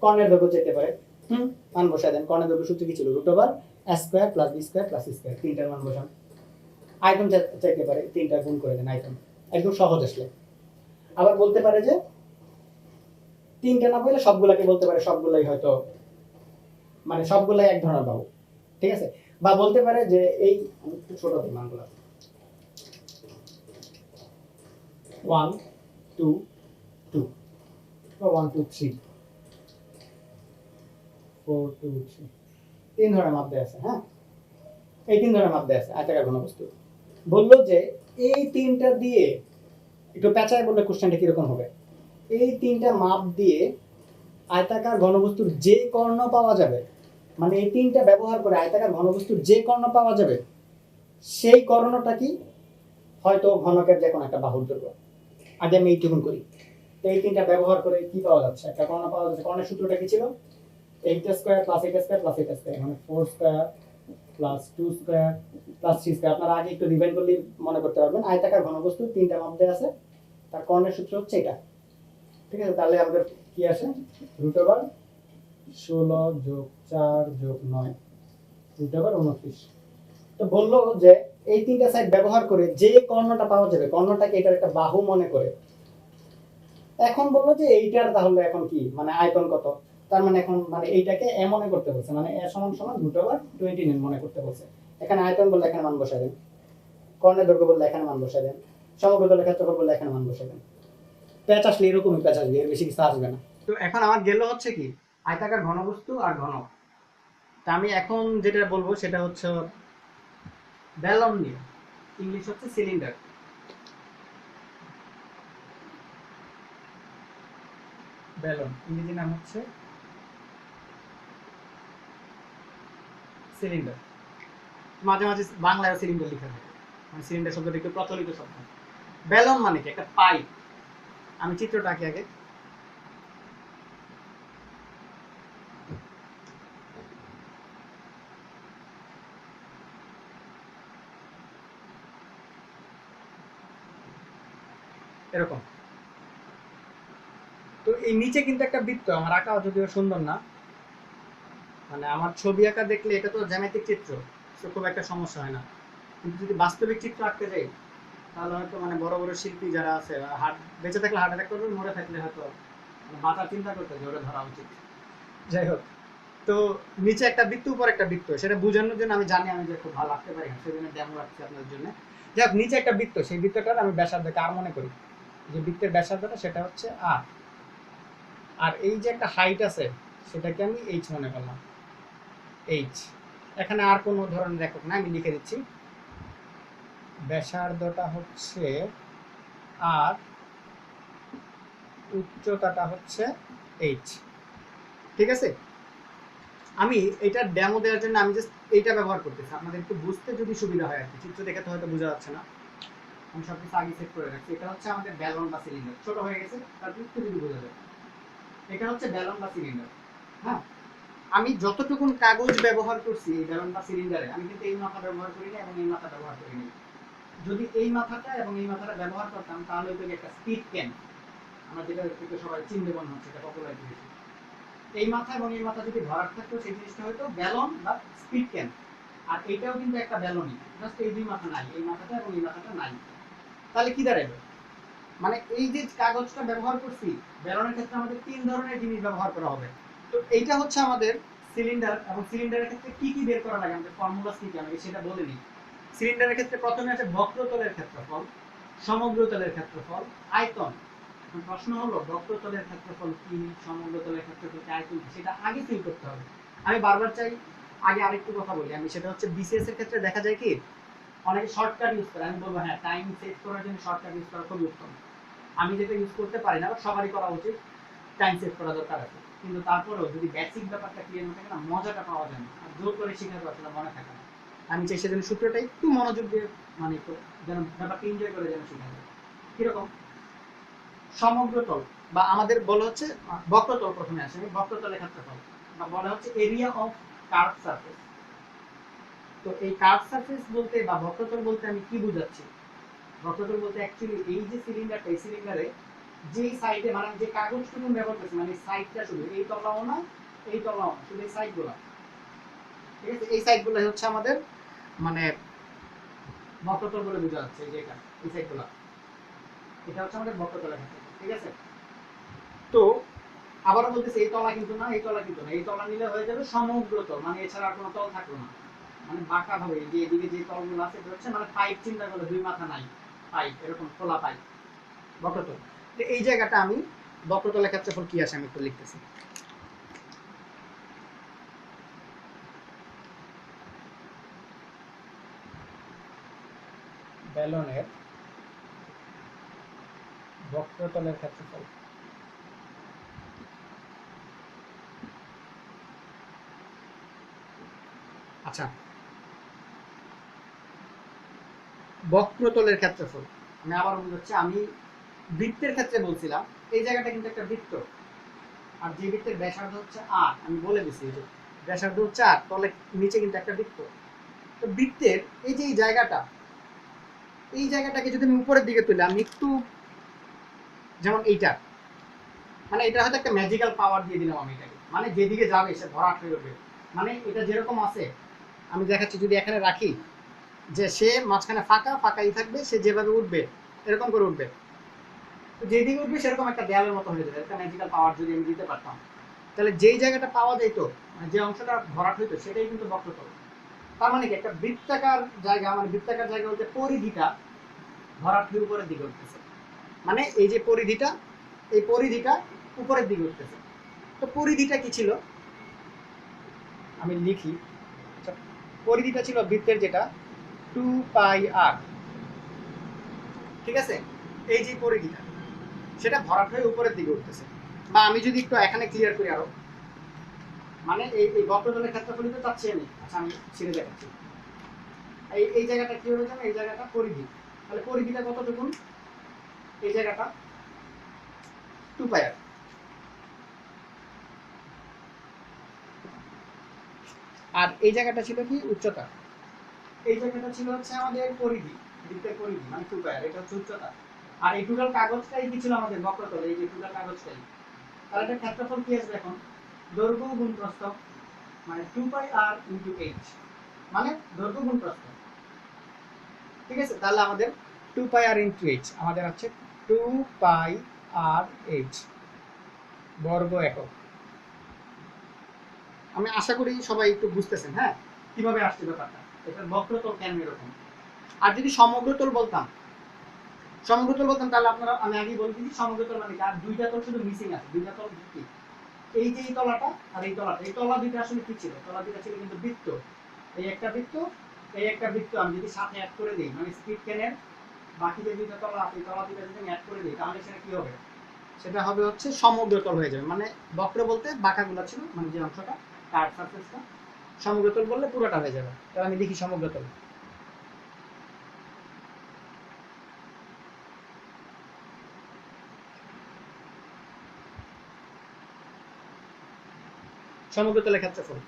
কর্ণের দৈর্ঘ্য যেতে পারে, মান বসাই দেন। কর্ণের দৈর্ঘ্য সূত্র কি ছিল, √a square plus B square plus C square, তিনটার মান বসান। আয়তন চাইতে পারে, তিনটা গুণ করে দেন আয়তন, একদম সহজ আসলে। আবার বলতে পারে যে তিনটা না বলে সবগুলাকে বলতে পারে, সবগুলাই হয়তো মানে সবগুলাই এক ধরনের বাহু, ঠিক আছে। বা বলতে পারে যে এই একটু ছোট দিই মানগুলো, 1 2 2 বা 1 2 3 4 2 3, তিন ধরনের মাপ দেয়া আছে। হ্যাঁ, এই তিন ধরনের মাপ দেয়া আছে আয়তাকার ঘনবস্তু। বললো যে এই তিনটা দিয়ে একটু পেঁচায় বললে কোশ্চেনটা কিরকম হবে, এই তিনটা মাপ দিয়ে আয়তাকার ঘনবস্তুর যে কর্ণ পাওয়া যাবে, মানে এই তিনটা ব্যবহার করে আয়তাকার ঘনবস্তুর যে কর্ণ পাওয়া যাবে, সেই কর্ণটা কি, হয়তো ঘনকের যে কোনো একটা বাহুর দৈর্ঘ্য। আগে আমি এইটুকুন করি। তো এই তিনটা ব্যবহার করে কি পাওয়া যাচ্ছে, একটা কর্ণ পাওয়া যাচ্ছে। কর্ণের সূত্রটা কি ছিল, 8 square plus 8 square plus 8 square, মানে 4 square plus 2 square plus 3 square. আপনারা আগে একটু রিভাইন্ড করলে মনে করতে পারবেন। আয়তাকার ঘনবস্তু তিনটা মাপ দেয়া আছে, তার কর্ণের সূত্র হচ্ছে এটা, ঠিক আছে। তাহলে আমাদের কি আসে, √16 যোগ 4 যোগ 9, √29। তো বললো যে এই তিনটা সাইড ব্যবহার করে যে কর্ণটা পাওয়া যাবে, কর্ণটাকে এটার একটা বাহু মনে করে। এখন বললো যে এইটার তাহলে এখন কি, মানে আয়তন কত, তার মানে এখন মানে এইটাকে এ মনে করতে বলছে, মানে এ সমান সমান √29 মনে করতে বলছে। এখানে আয়তন বললে এখানে মান বসাই দেন, কর্ণের দৈর্ঘ্য বললে এখানে মান বসাই দেন, সমগ্রতলের ক্ষেত্রফল বললে এখানে মান বসাই দেন। প্যাচ আসলে এরকমই প্যাচ আসবে, এর বেশি কিছু আসবে না। তো এখন আমার গেল হচ্ছে কি আয়তাকার ঘনবস্তু আর ঘনক। তা আমি এখন যেটা বলবো সেটা হচ্ছে ব্যালন নিয়ে, ইংলিশ হচ্ছে সিলিন্ডার। ব্যালন ইংরেজি নাম হচ্ছে সিলিন্ডার। মাঝে মাঝে বাংলায় সিলিন্ডার লেখা থাকে, মানে সিলিন্ডার শব্দটা একটু প্রচলিত শব্দ। ব্যালন মানে কি, একটা পাইপ। আমি চিত্রটা আঁকি আগে। এরকম তো এই নিচে কিন্তু একটা বৃত্ত আমার আঁকা, যদিও সুন্দর না, মানে আমার ছবি আঁকা দেখলে এটা তো জ্যামিতিক চিত্র, তো খুব একটা সমস্যা হয় না। কিন্তু যদি বাস্তবিক চিত্র আঁকতে যাই তাহলে হয়তো মানে বড় বড় শিল্পী যারা আছে, হার্ট বেঁচে থাকলে হার্ট অ্যাটাক করবে, মরে থাকলে হয়তো বাঁচার চিন্তা করতে যে ওটা ধরা উচিত। যাই হোক, তো নিচে একটা বৃত্ত উপর একটা বৃত্ত, সেটা বোঝানোর জন্য আমি জানি আমি যে খুব ভালো আঁকতে পারি না, সেজন্য ডেমো রাখছি আপনাদের জন্য। যাই হোক, নিচে একটা বৃত্ত, সেই বৃত্তটার আমি ব্যাসার্ধকে আর মনে করি, যে বৃত্তের ব্যাসার্ধটা সেটা হচ্ছে আর। আর এই যে একটা হাইট আছে সেটাকে আমি এইচ মনে করলাম, এইচ। এখানে আর কোনো ধরনের একক না, আমি লিখে দিচ্ছি ব্যাসার্ধটা হচ্ছে আর, উচ্চতাটা হচ্ছে এইচ। ঠিক আছে, আমি এটা ডেমো দেওয়ার জন্য আমি জাস্ট এইটা ব্যবহার করতেছি, আপনাদের একটু বুঝতে যদি সুবিধা হয় আর কি। চিত্র দেখে তো হয়তো বোঝা যাচ্ছে না, আমি সবকিছু আগে সেট করে রাখছি। এটা হচ্ছে আমাদের ব্যালন বা সিলিন্ডার, ছোট হয়ে গেছে তারপর একটু যদি বোঝা যায়, এটা হচ্ছে ব্যালন বা সিলিন্ডার। হ্যাঁ, আমি যতটুকুন কাগজ ব্যবহার করছি এই ব্যালন বা সিলিন্ডারে, আমি কিন্তু এই মাথা ব্যবহার করি না এবং এই মাথা ব্যবহার করি না। যদি এই মাথাটা এবং এই মাথাটা ব্যবহার করতাম তাহলে হয়তো একটা স্পিড ক্যান, আমরা যেটা একটু সবাই চিনতে মনে হচ্ছে, এটা পপুলার জিনিস। এই মাথা এবং এই মাথা যদি ভরাট থাকতো সেই জিনিসটা হয়তো ব্যালন বা স্পিড ক্যান। আর এটাও কিন্তু একটা ব্যালনই, জাস্ট এই দুই মাথা নাই, এই মাথাটা এবং এই মাথাটা নাই। তাহলে কি দাঁড়াবে, মানে এই যে কাগজটা ব্যবহার করছি ব্যালনের ক্ষেত্রে আমাদের তিন ধরনের জিনিস ব্যবহার করা হবে। তো এইটা হচ্ছে আমাদের সিলিন্ডার, এবং সিলিন্ডারের ক্ষেত্রে কি কি বের করা লাগে, আমাদের ফর্মুলা কি কি আমি সেটা বলে নিই। সিলিন্ডারের ক্ষেত্রে প্রথমে আছে বক্রতলের ক্ষেত্রফল, সমগ্রতলের ক্ষেত্রফল, আয়তন। প্রশ্ন হলো বক্রতলের ক্ষেত্রফল কি, সমগ্রতলের ক্ষেত্রফল কি, আয়তন কি, সেটা আগে ফিল করতে হবে। আমি বারবার চাই আগে আরেকটু কথা বলি, আমি সেটা হচ্ছে বিসিএস এর ক্ষেত্রে দেখা যায় কি অনেকে শর্টকাট ইউজ করে, আমি বলবো হ্যাঁ টাইম সেভ করার জন্য শর্টকাট ইউজ করা খুবই উত্তম। আমি যেটা ইউজ করতে পারি না, সবারই করা উচিত, টাইম সেভ করা দরকার আছে, কিন্তু তারপরেও যদি বেসিক ব্যাপারটা ক্লিয়ার না থাকে না, মজাটা পাওয়া যায় না, আর জোর করে শেখার আসলে মনে থাকে না। আমি চাই সেজন্য সূত্রটা একটু মনোযোগ দিয়ে, মানে যেন ব্যাপারটা এনজয় করে যেন শেখা যায়। কিরকম, সমগ্রতল বা আমাদের বলা হচ্ছে বক্রতল, প্রথমে আসে বক্রতলের ক্ষেত্রফল, বা বলা হচ্ছে এরিয়া অফ কার্ভ সারফেস। তো এই কার্ভ সারফেস বলতে বা বক্রতল বলতে আমি কি বুঝাচ্ছি, বক্রতল বলতে অ্যাকচুয়ালি এই যে সিলিন্ডারটা, এই সিলিন্ডারে যে সাইডে মানে যে কাগজটুকু ব্যবহার করছি, মানে সাইডটা শুধু এই তলাও না এই তলাও না, শুধু এই সাইডগুলো, ঠিক আছে, এই সাইডগুলো হচ্ছে আমাদের মানে বক্রতল বলে বোঝা যাচ্ছে। এই যে এটা, এই সাইডগুলো, এটা হচ্ছে আমাদের বক্রতলের ক্ষেত্রে, ঠিক আছে। তো আবারও বলতেছি এই তলা কিন্তু না, এই তলা কিন্তু না, এই তলা নিলে হয়ে যাবে সমগ্রতল, মানে এছাড়া আর কোনো তল থাকলো না, মানে বাঁকা ভাবে যে এদিকে যে তলগুলো আছে এটা হচ্ছে মানে পাইপ, চিন্তা করলে দুই মাথা নাই, পাইপ, এরকম খোলা পাইপ, বক্রতল। তো এই জায়গাটা আমি বক্রতলের ক্ষেত্রফল কি আসে আমি একটু লিখতেছি। ব্যালনের বক্রতলের ক্ষেত্রফল, আচ্ছা বক্রতলের ক্ষেত্রফল আমি আবার বুঝাচ্ছি। আমি বৃত্তের ক্ষেত্রে বলছিলাম এই জায়গাটা কিন্তু একটা বৃত্ত, আর যে বৃত্তের ব্যাসার্ধ হচ্ছে আর, আমি বলে দিছি যে ব্যাসার্ধ হচ্ছে আর, তলে নিচে কিন্তু একটা বৃত্ত। তো বৃত্তের এই যে এই জায়গাটা, এই জায়গাটাকে যদি আমি উপরের দিকে তুলি, আমি একটু যেমন এইটা, মানে এটা হয়তো একটা ম্যাজিক্যাল পাওয়ার দিয়ে দিলাম আমি এটাকে, মানে যেদিকে যাবে সে ভরাট হয়ে উঠবে। মানে এটা যেরকম আছে আমি দেখাচ্ছি, যদি এখানে রাখি যে সে মাঝখানে ফাঁকা ফাঁকাই থাকবে, সে যেভাবে উঠবে এরকম করে উঠবে, তো যেদিকে উঠবে সেরকম একটা দেয়ালের মতো হয়ে যাবে, একটা ম্যাজিক্যাল পাওয়ার যদি আমি দিতে পারতাম, তাহলে যেই জায়গাটা পাওয়া যেত, মানে যে অংশটা ভরাট হইতো সেটাই কিন্তু বক্রতল। তার মানে কি একটা বৃত্তাকার জায়গা, মানে বৃত্তাকার জায়গা বলতে পরিধিটা ভরাট হয়ে উপরের দিকে উঠতেছে, মানে এই যে পরিধিটা, এই পরিধিটা উপরের দিকে উঠতেছে। তো পরিধিটা কি ছিল আমি লিখি, পরিধিটা ছিল বৃত্তের যেটা 2πr, ঠিক আছে। এই যে পরিধিটা সেটা ভরাট হয়ে উপরের দিকে উঠতেছে, বা আমি যদি একটু এখানে ক্লিয়ার করি আরো, মানে এই বক্রতলের ক্ষেত্রফলই তো চাচ্ছি আমি, আচ্ছা আমি ছেড়ে দেখাচ্ছি। এই জায়গাটা কি হয়ে যাবে, এই জায়গাটা পরিধি, তাহলে পরিধিটা কতটুকু, এই জায়গাটা 2πr, আর এই জায়গাটা ছিল কি উচ্চতা, এই জায়গাটা ছিল হচ্ছে আমাদের পরিধি, বৃত্তের পরিধি মানে 2πr, এটা হচ্ছে উচ্চতা। আর এই টোটাল কাগজটাই কি ছিল আমাদের বক্রতল, এই যে টোটাল কাগজটাই, তাহলে এটা ক্ষেত্রফল কি আসবে এখন, দৈর্ঘ্য গুণ প্রস্থ, মানে 2 পাই r ইনটু h, মানে দৈর্ঘ্য গুণ প্রস্থ। ঠিক আছে, তাহলে আমাদের 2 পাই r ইনটু h আমাদের আছে 2 পাই r h বর্গ একক। আমি আশা করি সবাই একটু বুঝতেছেন, হ্যাঁ, কিভাবে আসছে ব্যাপারটা, এটা বক্রতল কেন এরকম। আর যদি সমগ্রতল বলতাম, তাহলে আপনারা, আমি আগেই বলে দিচ্ছি সমগ্রতল মানে কি, আর দুইটা তল শুধু মিসিং আছে, দুইটা তল কি, এই যে এই তলাটা আর এই তলাটা, এই তলা দুইটা আসলে কি ছিল, তলা দুইটা ছিল কিন্তু বৃত্ত, এই একটা বৃত্ত, এই একটা বৃত্ত আমি যদি সাথে অ্যাড করে দিই, মানে স্পিড ক্যানের বাকি যে দুইটা তলা আছে, এই তলা দুইটা যদি আমি অ্যাড করে দিই, তাহলে সেটা কি হবে, সেটা হবে হচ্ছে সমগ্রতল হয়ে যাবে। মানে বক্র বলতে বাঁকাগুলো ছিল, মানে যে অংশটা কার্ভ সারফেসটা, সমগ্রতল বললে পুরোটা হয়ে যাবে। তাহলে আমি লিখি সমগ্রতল। সমগ্রতলের ক্ষেত্রফল,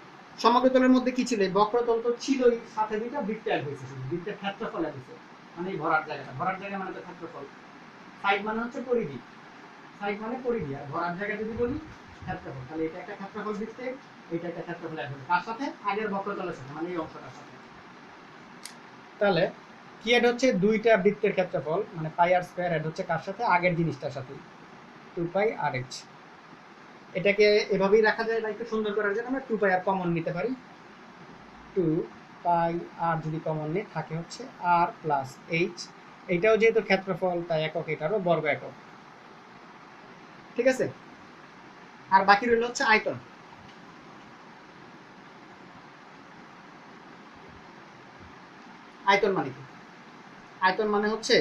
সমগ্রতলের মধ্যে কি ছিল, এই বক্রতল তো ছিলই, সাথে দুইটা বৃত্ত অ্যাড হয়েছে, শুধু বৃত্তের ক্ষেত্রফল অ্যাড হয়েছে, মানে এই ভরার জায়গাটা, ভরার জায়গা মানে তো ক্ষেত্রফল, সাইড মানে হচ্ছে পরিধি, সাইড মানে পরিধি, আর ভরার জায়গা যদি বলি ক্ষেত্রফল, তাহলে এটা একটা ক্ষেত্রফল বৃত্তের, এটা একটা ক্ষেত্রফল অ্যাড হবে, কার সাথে, আগের বক্রতলের সাথে, মানে এই অংশটার সাথে। তাহলে কি অ্যাড হচ্ছে, দুইটা বৃত্তের ক্ষেত্রফল, মানে পাই আর স্কয়ার অ্যাড হচ্ছে কার সাথে, আগের জিনিসটার সাথে, 2 পাই আর h। এটাকে এভাবেই রাখা যায়, না একটু সুন্দর করার জন্য আমরা 2 পাই আর কমন নিতে পারি, 2 পাই আর যদি কমন নিয়ে থাকে হচ্ছে r প্লাস h, এটাও যেহেতু ক্ষেত্রফল তাই একক, এটারও বর্গ একক। ঠিক আছে, আর বাকি রইল হচ্ছে আয়তন। আয়তন মানে কি, আয়তন মানে হচ্ছে,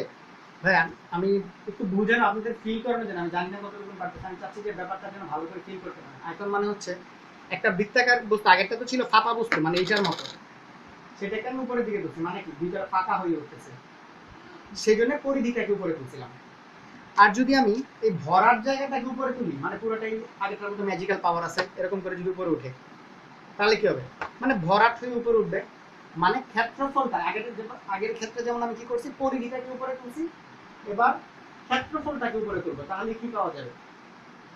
ভাইয়া আমি একটু বুঝেন আপনাদের ফিল করানোর জন্য, আমি জানি না কতটুকু পারতেছি, আমি চাচ্ছি যে ব্যাপারটা যেন ভালো করে ফিল করতে পারেন। আয়তন মানে হচ্ছে একটা বৃত্তাকার বস্তু, আগেরটা তো ছিল ফাঁপা বস্তু মানে এইটার মতো, সেটাকে আমি উপরের দিকে তুলছি, মানে কি দুইটা ফাঁকা হয়ে উঠতেছে, সেই জন্য পরিধিটাকে উপরে তুলছিলাম। আর যদি আমি এই ভরার জায়গাটাকে উপরে তুলি, মানে পুরোটাই আগেরটার মতো ম্যাজিক্যাল পাওয়ার আছে, এরকম করে যদি উপরে উঠে, তাহলে কি হবে, মানে ভরাট হয়ে উপরে উঠবে, মানে ক্ষেত্রফলটা আগের ক্ষেত্রে যেমন আমি কি করছি, পরিধিটাকে উপরে তুলছি, এবার ক্ষেত্রফলটাকে উপরে তুলবো, তাহলে কি পাওয়া যাবে,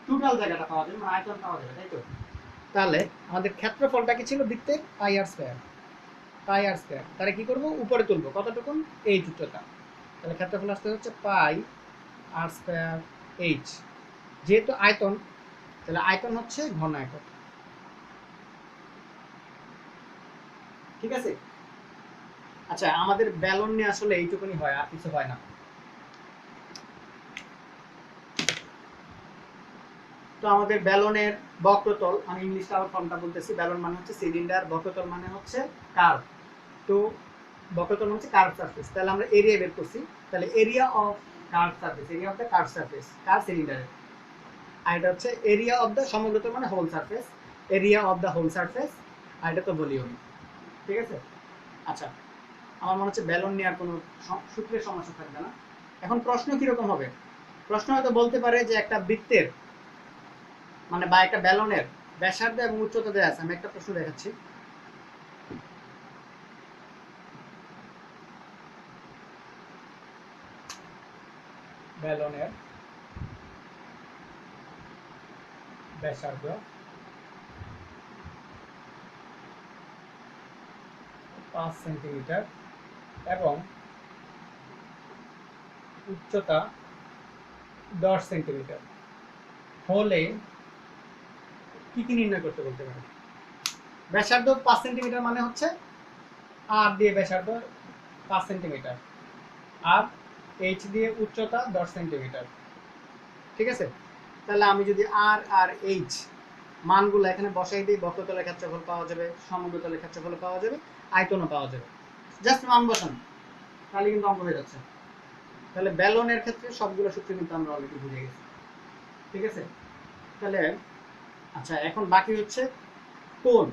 টোটাল জায়গাটা পাওয়া যাবে, মানে আয়তন পাওয়া যাবে, তাই তো। তাহলে আমাদের ক্ষেত্রফলটা কি ছিল, বৃত্তের পাই আর স্কয়ার, পাই আর স্কয়ার, তাহলে কি করবো, উপরে তুলবো কতটুকু, এই উচ্চতা, তাহলে ক্ষেত্রফল আসতে হচ্ছে পাই আর স্কয়ার এইচ, যেহেতু আয়তন, তাহলে আয়তন হচ্ছে ঘন একক। ঠিক আছে, আচ্ছা আমাদের ব্যালন নিয়ে আসলে এইটুকুনি হয়, আর কিছু হয় না। তো আমাদের ব্যালনের বক্রতল, আমি ইংলিশটা আবার ফর্মটা বলতেছি, ব্যালন মানে হচ্ছে সিলিন্ডার, বক্রতল মানে হচ্ছে কার্ভ। তো বক্রতল হচ্ছে কার্ভ সারফেস, তাহলে আমরা এরিয়া বের করছি, তাহলে area of curve surface, area of the curve surface, কার সিলিন্ডারের, আর এটা হচ্ছে এরিয়া অফ দ্য সমগ্রতল মানে whole surface, area of the whole surface, আর এটা তো ভলিউম। ঠিক আছে, আচ্ছা আমার মনে হচ্ছে ব্যালন নিয়ে আর কোনো সূত্রের সমস্যা থাকবে না। এখন প্রশ্ন কিরকম হবে, প্রশ্ন হয়তো বলতে পারে যে একটা বৃত্তের মানে বা একটা ব্যালনের ব্যাসার্ধ এবং উচ্চতা দেওয়া আছে, আমি একটা প্রশ্ন দেখাচ্ছি। ব্যালনের ব্যাসার্ধ 5 সেন্টিমিটার এবং উচ্চতা 10 সেন্টিমিটার হলে কি কি নির্ণয় করতে বলতে পারে। ব্যাসার্ধ 5 সেন্টিমিটার মানে হচ্ছে আর দিয়ে ব্যাসার্ধ 5 সেন্টিমিটার, আর এইচ দিয়ে উচ্চতা 10 সেন্টিমিটার। ঠিক আছে, তাহলে আমি যদি আর আর এইচ মানগুলো এখানে বসাই দিই, বক্রতলের ক্ষেত্রফল পাওয়া যাবে, সমগ্রতলের ক্ষেত্রফল পাওয়া যাবে, আয়তনও পাওয়া যাবে, জাস্ট মান বসান, তাহলে কিন্তু অঙ্ক হয়ে যাচ্ছে। তাহলে ব্যালনের ক্ষেত্রে সবগুলো সূত্র কিন্তু আমরা অলরেডি বুঝে গেছি। ঠিক আছে, তাহলে আচ্ছা এখন বাকি হচ্ছে কোণ।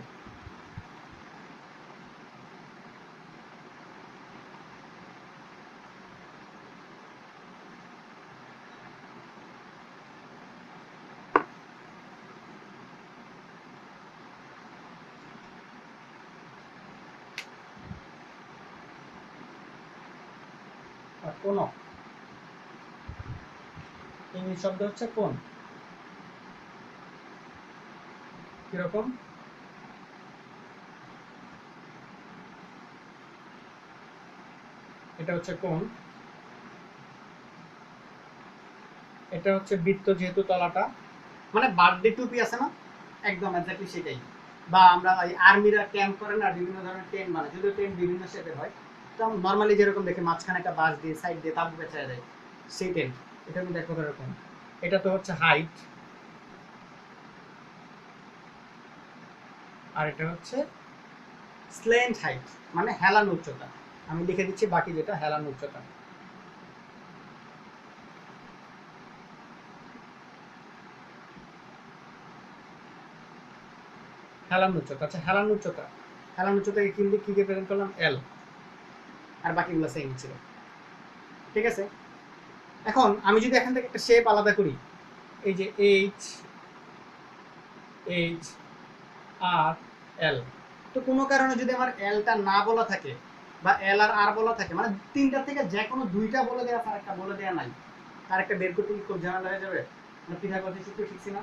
আর কোণ, ইংলিশ শব্দ হচ্ছে কোণ। কিরকম, এটা হচ্ছে কোণ, এটা হচ্ছে বৃত্ত, যেহেতু তলাটা মানে বার্থডে টুপি আছে না, একদম এক্স্যাক্টলি সেটাই। বা আমরা ওই আর্মিরা ক্যাম্প করে না, বিভিন্ন ধরনের টেন্ট বানায়, যদিও টেন্ট বিভিন্ন শেপের হয়, তো নর্মালি যেরকম দেখে মাঝখানে একটা বাঁশ দিয়ে সাইড দিয়ে তাবু পেঁচায় দেয়, সেই টেন্ট। এটা কিন্তু এক প্রকার এরকম। এটা তো হচ্ছে হাইট, আর এটা হচ্ছে স্ল্যান্ট হাইট, মানে হেলান উচ্চতা। আমি লিখে দিচ্ছি বাকি যেটা হেলান উচ্চতা। হেলান উচ্চতা, আচ্ছা হেলান উচ্চতা, হেলান উচ্চতাকে কিন্তু কি দিয়ে প্রেজেন্ট করলাম, এল, আর বাকিগুলো সেম ছিল। ঠিক আছে, এখন আমি যদি এখান থেকে একটা শেপ আলাদা করি, এই যে এইচ এইচ আর এল, তো কোনো কারণে যদি আমার এলটা না বলা থাকে বা এল আর আর বলা থাকে, মানে তিনটা থেকে যে কোনো দুইটা বলে দেওয়া, আর একটা বলে দেওয়া নাই, আর একটা বের করতে খুব ঝামেলা হয়ে যাবে। মানে পিথাগোরাসের সূত্র শিখছি না,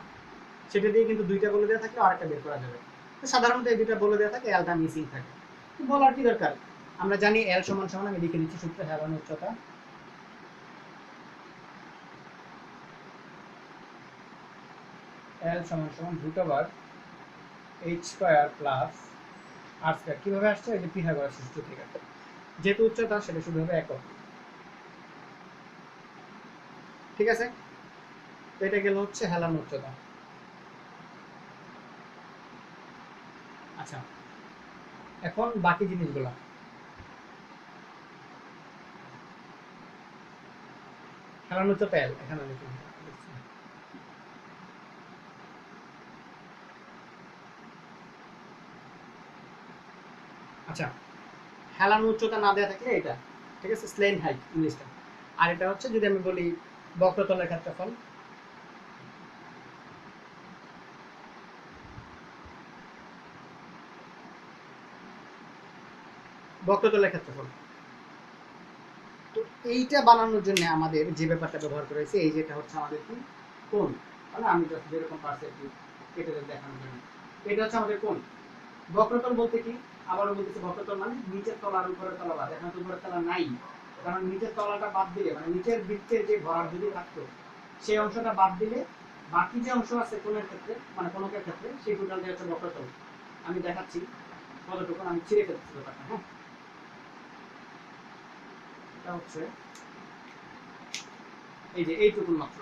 সেটা দিয়ে কিন্তু দুইটা বলে দেওয়া থাকলে আর একটা বের করা যাবে। তো সাধারণত এই দুইটা বলে দেওয়া থাকে, এলটা মিসিং থাকে, বলার কি দরকার, আমরা জানি এল সমান সমান, আমি লিখে দিচ্ছি সূত্র, হেলান উচ্চতা এল সমান সমান √h স্কয়ার প্লাস আর স্কয়ার। কিভাবে আসছে, এই যে পিথাগোরাসের সূত্র থেকে, যেহেতু উচ্চতা সেটা শুধু হবে একক। ঠিক আছে, তো এটা গেল হচ্ছে হেলান উচ্চতা। আচ্ছা, এখন বাকি জিনিসগুলো, হেলান উচ্চতা এল, এখানে লিখুন। আচ্ছা, হেলান উচ্চতা না দেওয়া থাকলে এটা, ঠিক আছে, স্ল্যান্ট হাইট ইংলিশটা। আর এটা হচ্ছে যদি আমি বলি বক্রতলের ক্ষেত্রফল, বক্রতলের ক্ষেত্রফল। তো এইটা বানানোর জন্য আমাদের যে ব্যাপারটা ব্যবহার করেছি, এই যেটা হচ্ছে আমাদের কি, কোণ, মানে আমি জাস্ট যেরকম পারছি একটু কেটে দেখানোর জন্য, এটা হচ্ছে আমাদের কোণ। বক্রতল বলতে কি, আবারও বলতেছি, বক্রতল মানে নিচের তলা আর উপরের তলা বাদ, এখন তো উপরের তলা নাই, কারণ নিচের তলাটা বাদ দিলে, মানে নিচের বৃত্তের যে ভরাট যদি থাকতো সেই অংশটা বাদ দিলে বাকি যে অংশ আছে কোণের ক্ষেত্রে, মানে কোণকের ক্ষেত্রে, সেই টোটাল দিয়ে হচ্ছে বক্রতল। আমি দেখাচ্ছি কতটুকু, আমি ছিঁড়ে ফেলছি ব্যাপারটা। হ্যাঁ, এটা হচ্ছে এই যে এইটুকুন মাত্র।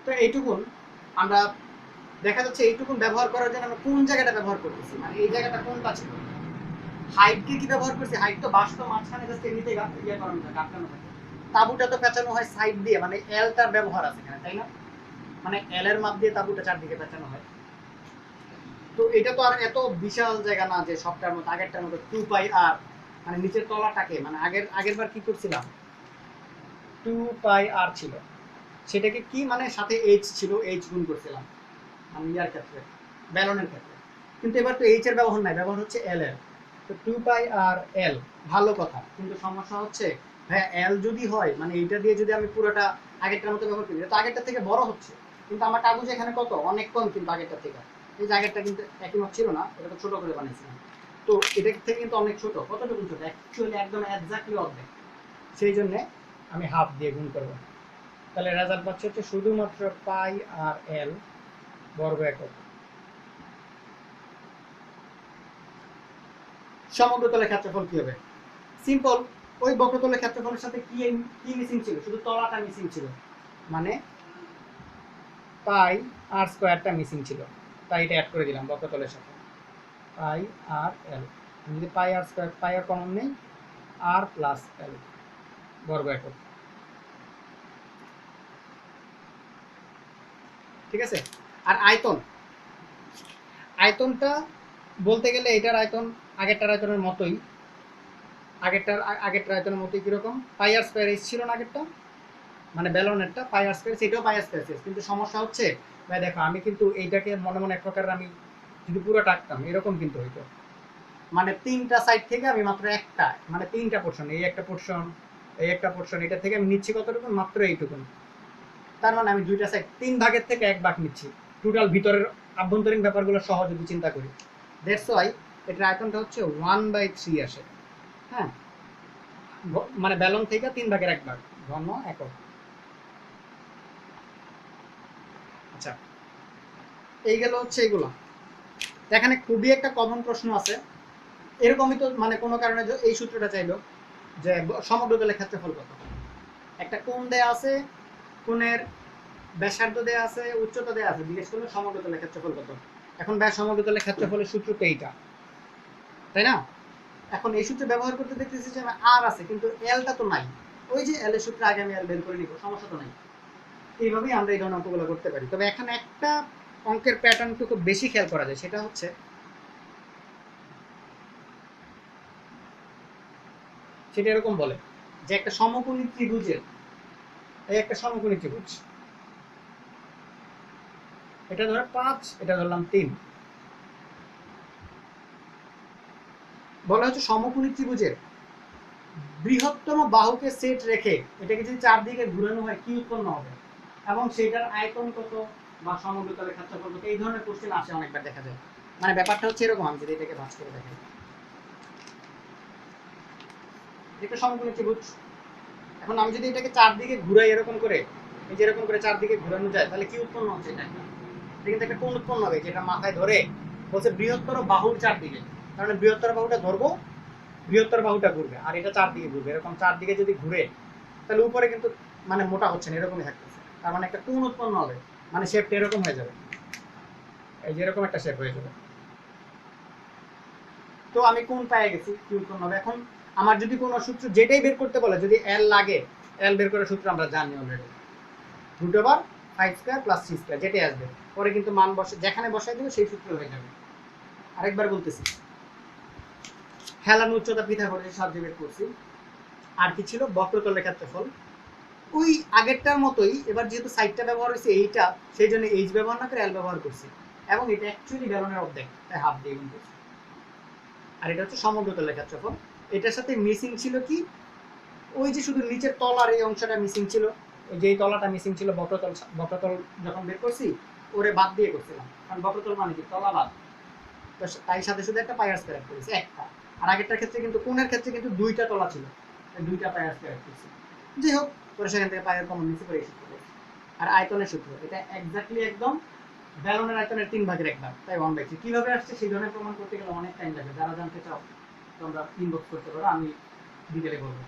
তো এইটুকুন আমরা, দেখা যাচ্ছে এইটুকুন ব্যবহার করার জন্য আমরা কোন জায়গাটা ব্যবহার করতেছি, মানে এই জায়গাটা কোনটা ছিল, হাইটকে কি ব্যবহার করছি, হাইট তো বাস্তব মাঝখানে জাস্ট এমনিতে ইয়ে করানো থাকে, আটকানো থাকে, তাবুটা তো পেঁচানো হয় সাইড দিয়ে, মানে এলটার ব্যবহার আছে এখানে, তাই না, মানে এল এর মাপ দিয়ে তাবুটা চারদিকে পেঁচানো হয়। তো এটা তো আর এত বিশাল জায়গা না যে সবটার মতো আগেরটার মতো 2 পাই আর, মানে নিচের তলাটাকে, মানে আগের বার কি করছিলাম, 2 পাই আর ছিল, সেটাকে কি মানে সাথে এইচ ছিল, এইচ গুণ করছিলাম, মানে ইয়ার ক্ষেত্রে, ব্যালনের ক্ষেত্রে। কিন্তু এবার তো এইচ এর ব্যবহার নাই, ব্যবহার হচ্ছে এল এর। তো 2 পাই আর এল, ভালো কথা, কিন্তু সমস্যা হচ্ছে ভাই এল যদি হয়, মানে এইটা দিয়ে যদি আমি পুরোটা আগেরটার মতো ব্যবহার করি, এটা তো আগেরটা থেকে বড় হচ্ছে, কিন্তু আমার কাগজ এখানে কত অনেক কম, কিন্তু আগেরটা থেকে, এই যে আগেরটা কিন্তু একই মাপ ছিল না, এটা তো ছোট করে বানিয়েছিলাম, তো এটা থেকে কিন্তু অনেক ছোট, কতটুকু ছোট, অ্যাকচুয়ালি একদম এক্স্যাক্টলি অর্ধেক। সেই জন্য আমি হাফ দিয়ে গুণ করবো, তাহলে রেজাল্ট পাচ্ছে হচ্ছে শুধুমাত্র পাই আর এল বর্গ একক। সমগ্রতলের ক্ষেত্রফল কি হবে, সিম্পল, ওই বক্রতলের ক্ষেত্রফলের সাথে কি কি মিসিং ছিল, শুধু তলাটা মিসিং ছিল, মানে পাই আর স্কয়ারটা মিসিং ছিল, তাই এটা অ্যাড করে দিলাম বক্রতলের সাথে, পাই আর এল। যদি পাই আর স্কয়ার, পাই আর কমন নেই, আর প্লাস এল বর্গ একক। ঠিক আছে, আর আয়তন, আয়তনটা বলতে গেলে এটার আয়তন আগেরটার আয়তনের মতোই, আগেরটার আয়তনের মতোই, কিরকম, পাই আর স্কয়ার এস ছিল না আগেরটা, মানে ব্যালনেরটা পাই আর স্কয়ার, সেটাও পাই আর স্কয়ার এস, কিন্তু সমস্যা হচ্ছে ভাই দেখো, আমি কিন্তু এইটাকে মনে মনে এক প্রকার, আমি যদি পুরো টাকতাম এরকম কিন্তু হইতো, মানে তিনটা সাইড থেকে আমি মাত্র একটা, মানে তিনটা পোর্শন, এই একটা পোর্শন, এই একটা পোর্শন, এটা থেকে আমি নিচ্ছি কতটুকু, মাত্র এইটুকু, তার মানে আমি দুইটা সাইড 3 ভাগের থেকে 1 ভাগ নিচ্ছি, টোটাল ভিতরের আভ্যন্তরীণ ব্যাপারগুলো সহ যদি চিন্তা করি, দ্যাটস ওয়াই এটার আয়তনটা হচ্ছে 1/3 আসে। হ্যাঁ, মানে ব্যালন থেকে 3/1 ঘন একক। আচ্ছা, এই গেল হচ্ছে এগুলো। এখানে খুবই একটা কমন প্রশ্ন আছে, এরকমই তো মানে কোনো কারণে এই সূত্রটা চাইলো যে সমগ্র তলের ক্ষেত্রফল কত। একটা কোণ দেয়া আছে, কোণের ব্যাসার্ধ দেয়া আছে, উচ্চতা দেয়া আছে, জিজ্ঞেস করলো সমগ্র তলের ক্ষেত্রফল কত। এখন সমগ্র তলের ক্ষেত্রফলের সূত্র তো এইটা, তাই না? এখন এই সূত্র ব্যবহার করতে দেখতেছি যে আর আছে, কিন্তু এলটা তো নাই। ওই যে এল এর সূত্র আগে আমি এল বের করে নিব, সমস্যা তো নাই। এইভাবেই আমরা এই ধরনের অঙ্কগুলো করতে পারি। তবে এখানে একটা অঙ্কের প্যাটার্ন একটু খুব বেশি খেয়াল করা যায়, সেটা হচ্ছে সেটা এরকম বলে যে একটা সমকোণী ত্রিভুজের, এই একটা সমকোণী ত্রিভুজ, এটা ধরে 5, এটা ধরলাম 3, বলা হচ্ছে সমকোণী ত্রিভুজের বৃহত্তম বাহুকে সেট রেখে এটাকে যদি চারদিকে ঘুরানো হয় কি উৎপন্ন হবে, এবং সেটার আয়তন কত বা সমগ্র তলের ক্ষেত্রফল কত। এই ধরনের কোশ্চেন আসে অনেকবার, দেখা যায়। মানে ব্যাপারটা হচ্ছে এরকম, আমি যদি এটাকে ভাঁজ করে দেখাই, একটা সমকোণী ত্রিভুজ। এখন আমি যদি এটাকে চারদিকে ঘুরাই এরকম করে, এই যে এরকম করে চারদিকে ঘুরানো যায়, তাহলে কি উৎপন্ন হচ্ছে? এটা কিন্তু একটা কোণ উৎপন্ন হবে, যেটা মাথায় ধরে বলছে বৃহত্তর বাহুর চারদিকে। কারণ বৃহত্তর বাহুটা ধরবো, বৃহত্তর বাহুটা ঘুরবে, আর এটা চারদিকে ঘুরবে। এরকম চারদিকে যদি ঘুরে, তাহলে উপরে কিন্তু মানে মোটা হচ্ছে না, এরকমই থাকতেছে। তার মানে একটা কোণ উৎপন্ন হবে, মানে শেপটা এরকম হয়ে যাবে, এই যে এরকম একটা শেপ হয়ে যাবে। তো আমি কোণ পেয়ে গেছি, কি উৎপন্ন হবে। এখন আমার যদি কোনো সূত্র যেটাই বের করতে বলে, যদি এল লাগে, এল বের করার সূত্র আমরা জানি অলরেডি, √5² + 3² যেটাই আসবে, পরে কিন্তু মান বসে যেখানে বসাই দেবে সেই সূত্র হয়ে যাবে। আরেকবার বলতেছি, হেলান উচ্চতা পিথাগোরাসের সাহায্যে বের করছি। আর কি ছিল? বক্রতলের ক্ষেত্রফল। ওই আগেরটার মতোই, এবার যেহেতু সাইডটা ব্যবহার হয়েছে এইটা, সেই জন্য এইচ ব্যবহার না করে এল ব্যবহার করছি, এবং এটা অ্যাকচুয়ালি ব্যালনের অর্ধেক, তাই হাফ দিয়ে গুণ করছি। আর এটা হচ্ছে সমগ্র তলের ক্ষেত্রফল। এটার সাথে মিসিং ছিল কি, ওই যে শুধু নিচের তলার এই অংশটা মিসিং ছিল, ওই যে এই তলাটা মিসিং ছিল। বক্রতল যখন বের করছি ওরে বাদ দিয়ে করছিলাম, কারণ বক্রতল মানে কি তলা বাদ, তো তাই সাথে শুধু একটা পাই স্কয়ার করেছি, একটা। আর আগেরটার ক্ষেত্রে কিন্তু কোণের ক্ষেত্রে কিন্তু দুইটা তলা ছিল, দুইটা পাই স্কয়ার করছি। যাই হোক, পরে সেখান থেকে পায়ের কমন নিচে করে এই সূত্র। আর আয়তনের সূত্র এটা এক্স্যাক্টলি একদম ব্যালনের আয়তনের 3/1, তাই 1/3। কিভাবে আসছে সেই ধরনের প্রমাণ করতে গেলে অনেক টাইম লাগে। যারা জানতে চাও তোমরা ইনবক্স করতে পারো, আমি ডিটেলে বলবো।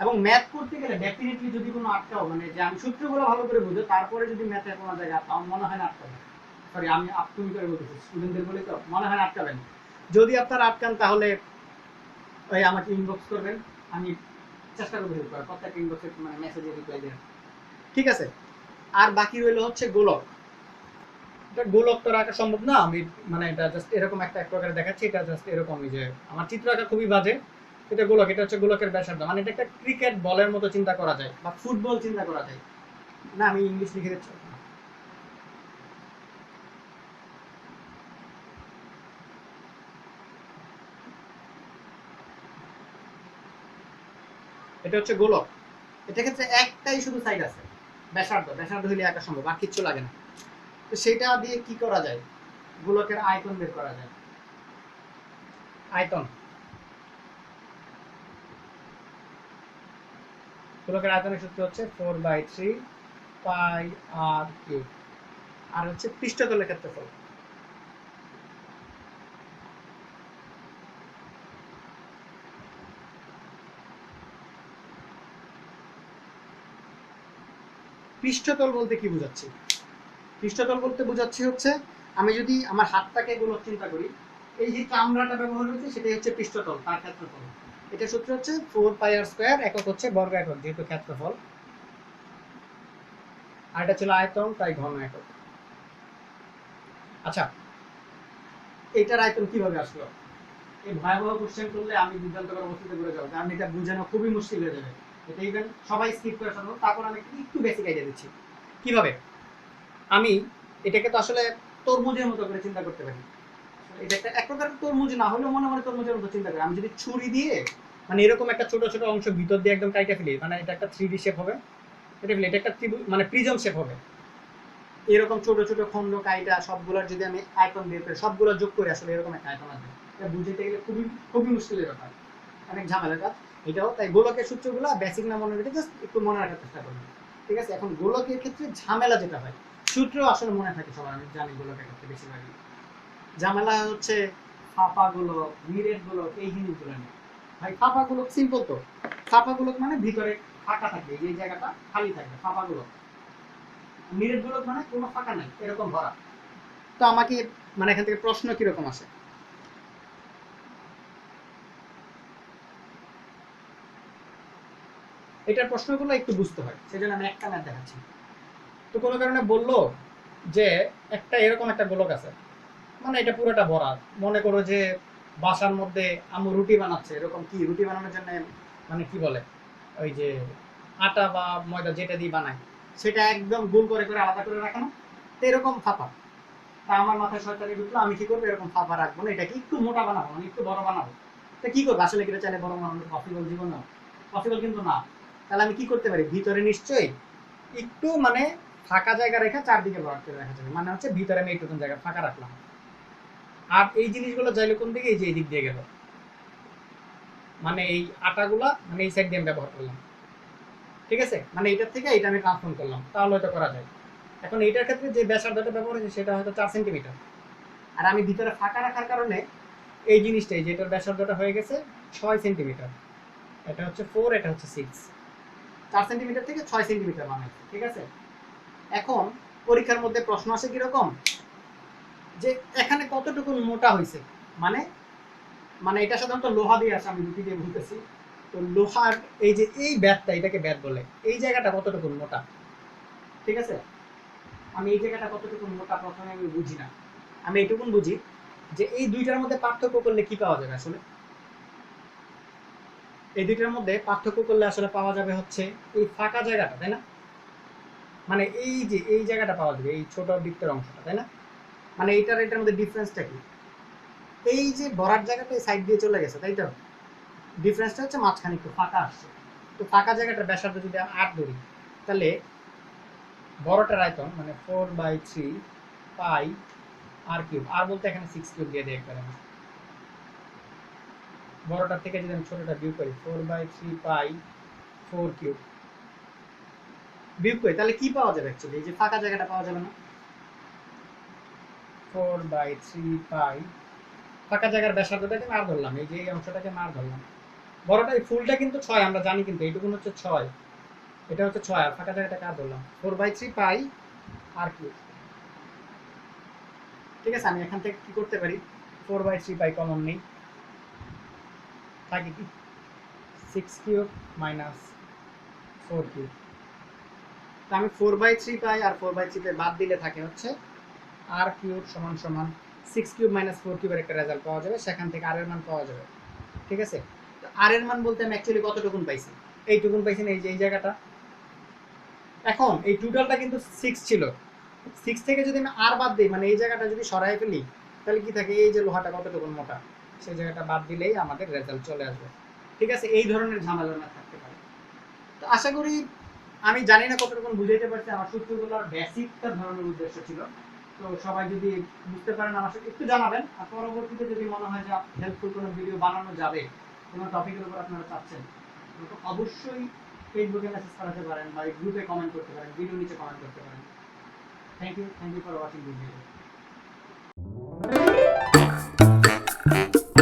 এবং ম্যাথ করতে গেলে ডেফিনেটলি যদি কোনো আটকাও, মানে যে আমি সূত্রগুলো ভালো করে বুঝো, তারপরে যদি ম্যাথের কোনো জায়গায় আটকাও, মনে হয় না আটকাবে। সরি, আমি তুমি করে বলতেছি, স্টুডেন্টদের বলে তো মনে হয় না আটকাবেন। যদি আপনারা আটকান তাহলে ওই আমাকে ইনবক্স করবেন, আমি চেষ্টা করবো হেল্প করার, প্রত্যেকটা ইনবক্সে মানে মেসেজে রিপ্লাই দেওয়ার। ঠিক আছে? আর বাকি রইল হচ্ছে গোলক। এটা গোলক তো রাখা সম্ভব না, আমি মানে এটা জাস্ট এরকম একটা এক প্রকারে দেখাচ্ছি। এটা জাস্ট এরকমই, যে আমার চিত্র আঁকা খুবই বাজে। এটা গোলক, এটা হচ্ছে গোলকের ব্যাসার্ধ। মানে এটা একটা ক্রিকেট বলের মতো চিন্তা করা যায়, বা ফুটবল চিন্তা করা যায়। না, আমি ইংলিশ লিখে দিচ্ছি। এটা হচ্ছে গোলক। এটা ক্ষেত্রে একটাই শুধু সাইড আছে, ব্যাসার্ধ। ব্যাসার্ধ হলে আঁকা সম্ভব, আর কিচ্ছু লাগে না। তো সেটা দিয়ে কি করা যায়? গোলকের আয়তন বের করা যায়। আয়তন, গোলকের আয়তনের সূত্র হচ্ছে 4/3 πr3। আর হচ্ছে পৃষ্ঠতলের ক্ষেত্রফল। পৃষ্ঠতল বলতে কি বোঝাচ্ছি? পৃষ্ঠতল বলতে বোঝাচ্ছি হচ্ছে, আমি যদি আমার হাতটাকে গোলক চিন্তা করি, এই যে চামড়াটা ব্যবহার হয়েছে সেটাই হচ্ছে পৃষ্ঠতল, তার ক্ষেত্রফল। এটা সূত্র হচ্ছে 4πr², একক হচ্ছে বর্গ একক যেহেতু ক্ষেত্রফল, আর এটা ছিল আয়তন, তাই ঘন একক। আচ্ছা, এটার আয়তন কিভাবে আসলো? এই ভয়াবহ কোশ্চেন করলে আমি বিভ্রান্তকর অবস্থাতে পড়ে যাবো, কারণ এটা বোঝানো খুবই মুশকিল হয়ে যাবে। এটা ইভেন সবাই স্কিপ করে ফেলবো। তারপর আমি একটু বেসিক আইডিয়া দিচ্ছি কিভাবে। আমি এটাকে তো আসলে তরমুজের মতো করে চিন্তা করতে পারি। এটা একটা এক প্রকার তরমুজ না হলেও মনে মনে তরমুজের মতো চিন্তা করি। আমি যদি ছুরি দিয়ে মানে এরকম একটা ছোট ছোট অংশ ভিতর দিয়ে একদম কাইটা ফেলি, মানে এটা একটা 3D শেপ হবে। এটা ফেলি, এটা একটা মানে প্রিজম শেপ হবে। এরকম ছোট ছোট খণ্ড কাইটা সবগুলোর যদি আমি আয়তন বের করি, সবগুলো যোগ করে আসলে এরকম একটা আয়তন আসবে। এটা বুঝতে গেলে খুবই খুবই মুশকিলের ব্যাপার, অনেক ঝামেলার কাজ এটাও। তাই গোলকের সূত্রগুলো বেসিক না মনে রেখে জাস্ট একটু মনে রাখার চেষ্টা করবেন, ঠিক আছে? এখন গোলকের ক্ষেত্রে ঝামেলা যেটা হয়, সূত্র আসলে মনে থাকে সবার, আমি জানি গোলকের ক্ষেত্রে বেশিরভাগই ঝামেলা হচ্ছে ফাঁপা গোলক, নিরেট গোলক, এই জিনিসগুলো নিয়ে। ভাই ফাঁপা গোলক সিম্পল তো, ফাঁপা গোলক মানে ভিতরে ফাঁকা থাকবে, এই জায়গাটা খালি থাকবে ফাঁপা গোলক। নিরেট গোলক মানে কোনো ফাঁকা নাই, এরকম ভরা। তো আমাকে মানে এখান থেকে প্রশ্ন কিরকম আসে, এটার প্রশ্নগুলো একটু বুঝতে হয়, সেজন্য আমি একটা ম্যাথ দেখাচ্ছি। তো কোনো কারণে বললো যে একটা এরকম একটা গোলক আছে, মানে এটা পুরোটা ভরা। মনে করো যে বাসার মধ্যে আম্মু রুটি বানাচ্ছে, এরকম কি রুটি বানানোর জন্য মানে কি বলে ওই যে আটা বা ময়দা যেটা দিয়ে বানায়, সেটা একদম গোল করে করে আলাদা করে রাখানো। তো এরকম ফাঁপা। তা আমার মাথায় শয়তানি ঢুকলো, আমি কি করবো, এরকম ফাঁপা রাখবো না, এটাকে একটু মোটা বানাবো, মানে একটু বড় বানাবো। তা কি করবো, আসলে কি এটা চাইলে বড় বানানো পসিবল জীবন? পসিবল কিন্তু না। তাহলে আমি কি করতে পারি, ভিতরে নিশ্চয়ই একটু মানে ফাঁকা জায়গা রেখে চারদিকে ভরাট করে রাখা যাবে, মানে হচ্ছে ভিতরে আমি একটু জায়গা ফাঁকা রাখলাম। আর এই জিনিসগুলো যাইলে কোন দিকে, এই যে এই দিক দিয়ে গেল, মানে এই আটাগুলা মানে এই সাইড দিয়ে আমি ব্যবহার করলাম, ঠিক আছে? মানে এটার থেকে এটা আমি ট্রান্সফর্ম করলাম, তাহলে এটা করা যায়। এখন এইটার ক্ষেত্রে যে ব্যাসার্ধটা ব্যবহার হয়েছে সেটা হয়তো 4 সেন্টিমিটার, আর আমি ভিতরে ফাঁকা রাখার কারণে এই জিনিসটাই, যেটার ব্যাসার্ধটা হয়ে গেছে 6 সেন্টিমিটার, এটা হচ্ছে 4, এটা হচ্ছে 6, 4 সেন্টিমিটার থেকে 6 সেন্টিমিটার বানাইছে, ঠিক আছে? এখন পরীক্ষার মধ্যে প্রশ্ন আসে কিরকম, যে এখানে কতটুকু মোটা হয়েছে, মানে মানে এটা সাধারণত লোহা দিয়ে আসে, আমি রুটি দিয়ে বলতেছি। তো লোহার এই যে এই ব্যাটটা, এটাকে ব্যাট বলে, এই জায়গাটা কতটুকু মোটা, ঠিক আছে? আমি এই জায়গাটা কতটুকু মোটা প্রথমে আমি বুঝি না, আমি এইটুকুন বুঝি যে এই দুইটার মধ্যে পার্থক্য করলে কি পাওয়া যাবে আসলে, এই দুইটার মধ্যে পার্থক্য করলে আসলে পাওয়া যাবে হচ্ছে এই ফাঁকা জায়গাটা, তাই না? মানে এই যে এই জায়গাটা পাওয়া যাবে, এই ছোট বৃত্তের অংশটা, তাই না? মানে এইটার এটার মধ্যে ডিফারেন্সটা কি, এই যে ভরাট জায়গাটা এই সাইড দিয়ে চলে গেছে, তাই তো? ডিফারেন্সটা হচ্ছে মাঝখানে একটু ফাঁকা আসছে। তো ফাঁকা জায়গাটার ব্যাসার্ধ যদি আমি 8 ধরি, তাহলে বড়টার আয়তন মানে 4/3 পাই আর কিউব, আর বলতে এখানে 6 কিউব দিয়ে দিই একবারে। বড়টার থেকে যদি আমি ছোটটা বিয়োগ করি, 4/3 পাই 4 কিউব বিয়োগ করি, তাহলে কি পাওয়া যাবে অ্যাকচুয়ালি, এই যে ফাঁকা জায়গাটা পাওয়া যাবে না? 4/3 পাই ফাঁকা জায়গার ব্যাসার্ধটাকে মার ধরলাম, এই যে এই অংশটাকে মার ধরলাম। বড়টা এই ফুলটা কিন্তু 6 আমরা জানি, কিন্তু এইটুকুন হচ্ছে 6, এটা হচ্ছে 6, আর ফাঁকা জায়গাটা কার ধরলাম 4/3 পাই আর কিউব, ঠিক আছে? আমি এখান থেকে কি করতে পারি, 4/3 পাই কমন নেই, থাকে কি 6 কিউব মাইনাস 4 কিউব। তো আমি 4/3 পাই আর 4/3 পাই বাদ দিলে থাকে হচ্ছে আর কিউব সমান সমান 6 কিউব মাইনাস 4 কিউবের একটা রেজাল্ট পাওয়া যাবে, সেখান থেকে আর এর মান পাওয়া যাবে, ঠিক আছে? তো আর এর মান বলতে আমি অ্যাকচুয়ালি কতটুকুন পাইছি, এইটুকুন পাইছি না, এই যে এই জায়গাটা। এখন এই টোটালটা কিন্তু 6 ছিল, 6 থেকে যদি আমি আর বাদ দিই, মানে এই জায়গাটা যদি সরাই ফেলি, তাহলে কি থাকে, এই যে লোহাটা কতটুকুন মোটা, সেই জায়গাটা বাদ দিলেই আমাদের রেজাল্ট চলে আসবে, ঠিক আছে? এই ধরনের ঝামেলা না থাকতে পারে। তো আশা করি আমি জানি না কতটুকু বুঝাইতে পারছি, আমার সূত্রগুলোর বেসিকটা ধরনের উদ্দেশ্য ছিল। তো সবাই যদি বুঝতে পারেন আমার সাথে একটু জানাবেন, আর পরবর্তীতে যদি মনে হয় যে হেল্পফুল কোনো ভিডিও বানানো যাবে, কোনো টপিকের উপর আপনারা চাচ্ছেন, তো অবশ্যই ফেসবুকে মেসেজ করাতে পারেন বা গ্রুপে কমেন্ট করতে পারেন, ভিডিও নিচে কমেন্ট করতে পারেন। Thank you for watching this video.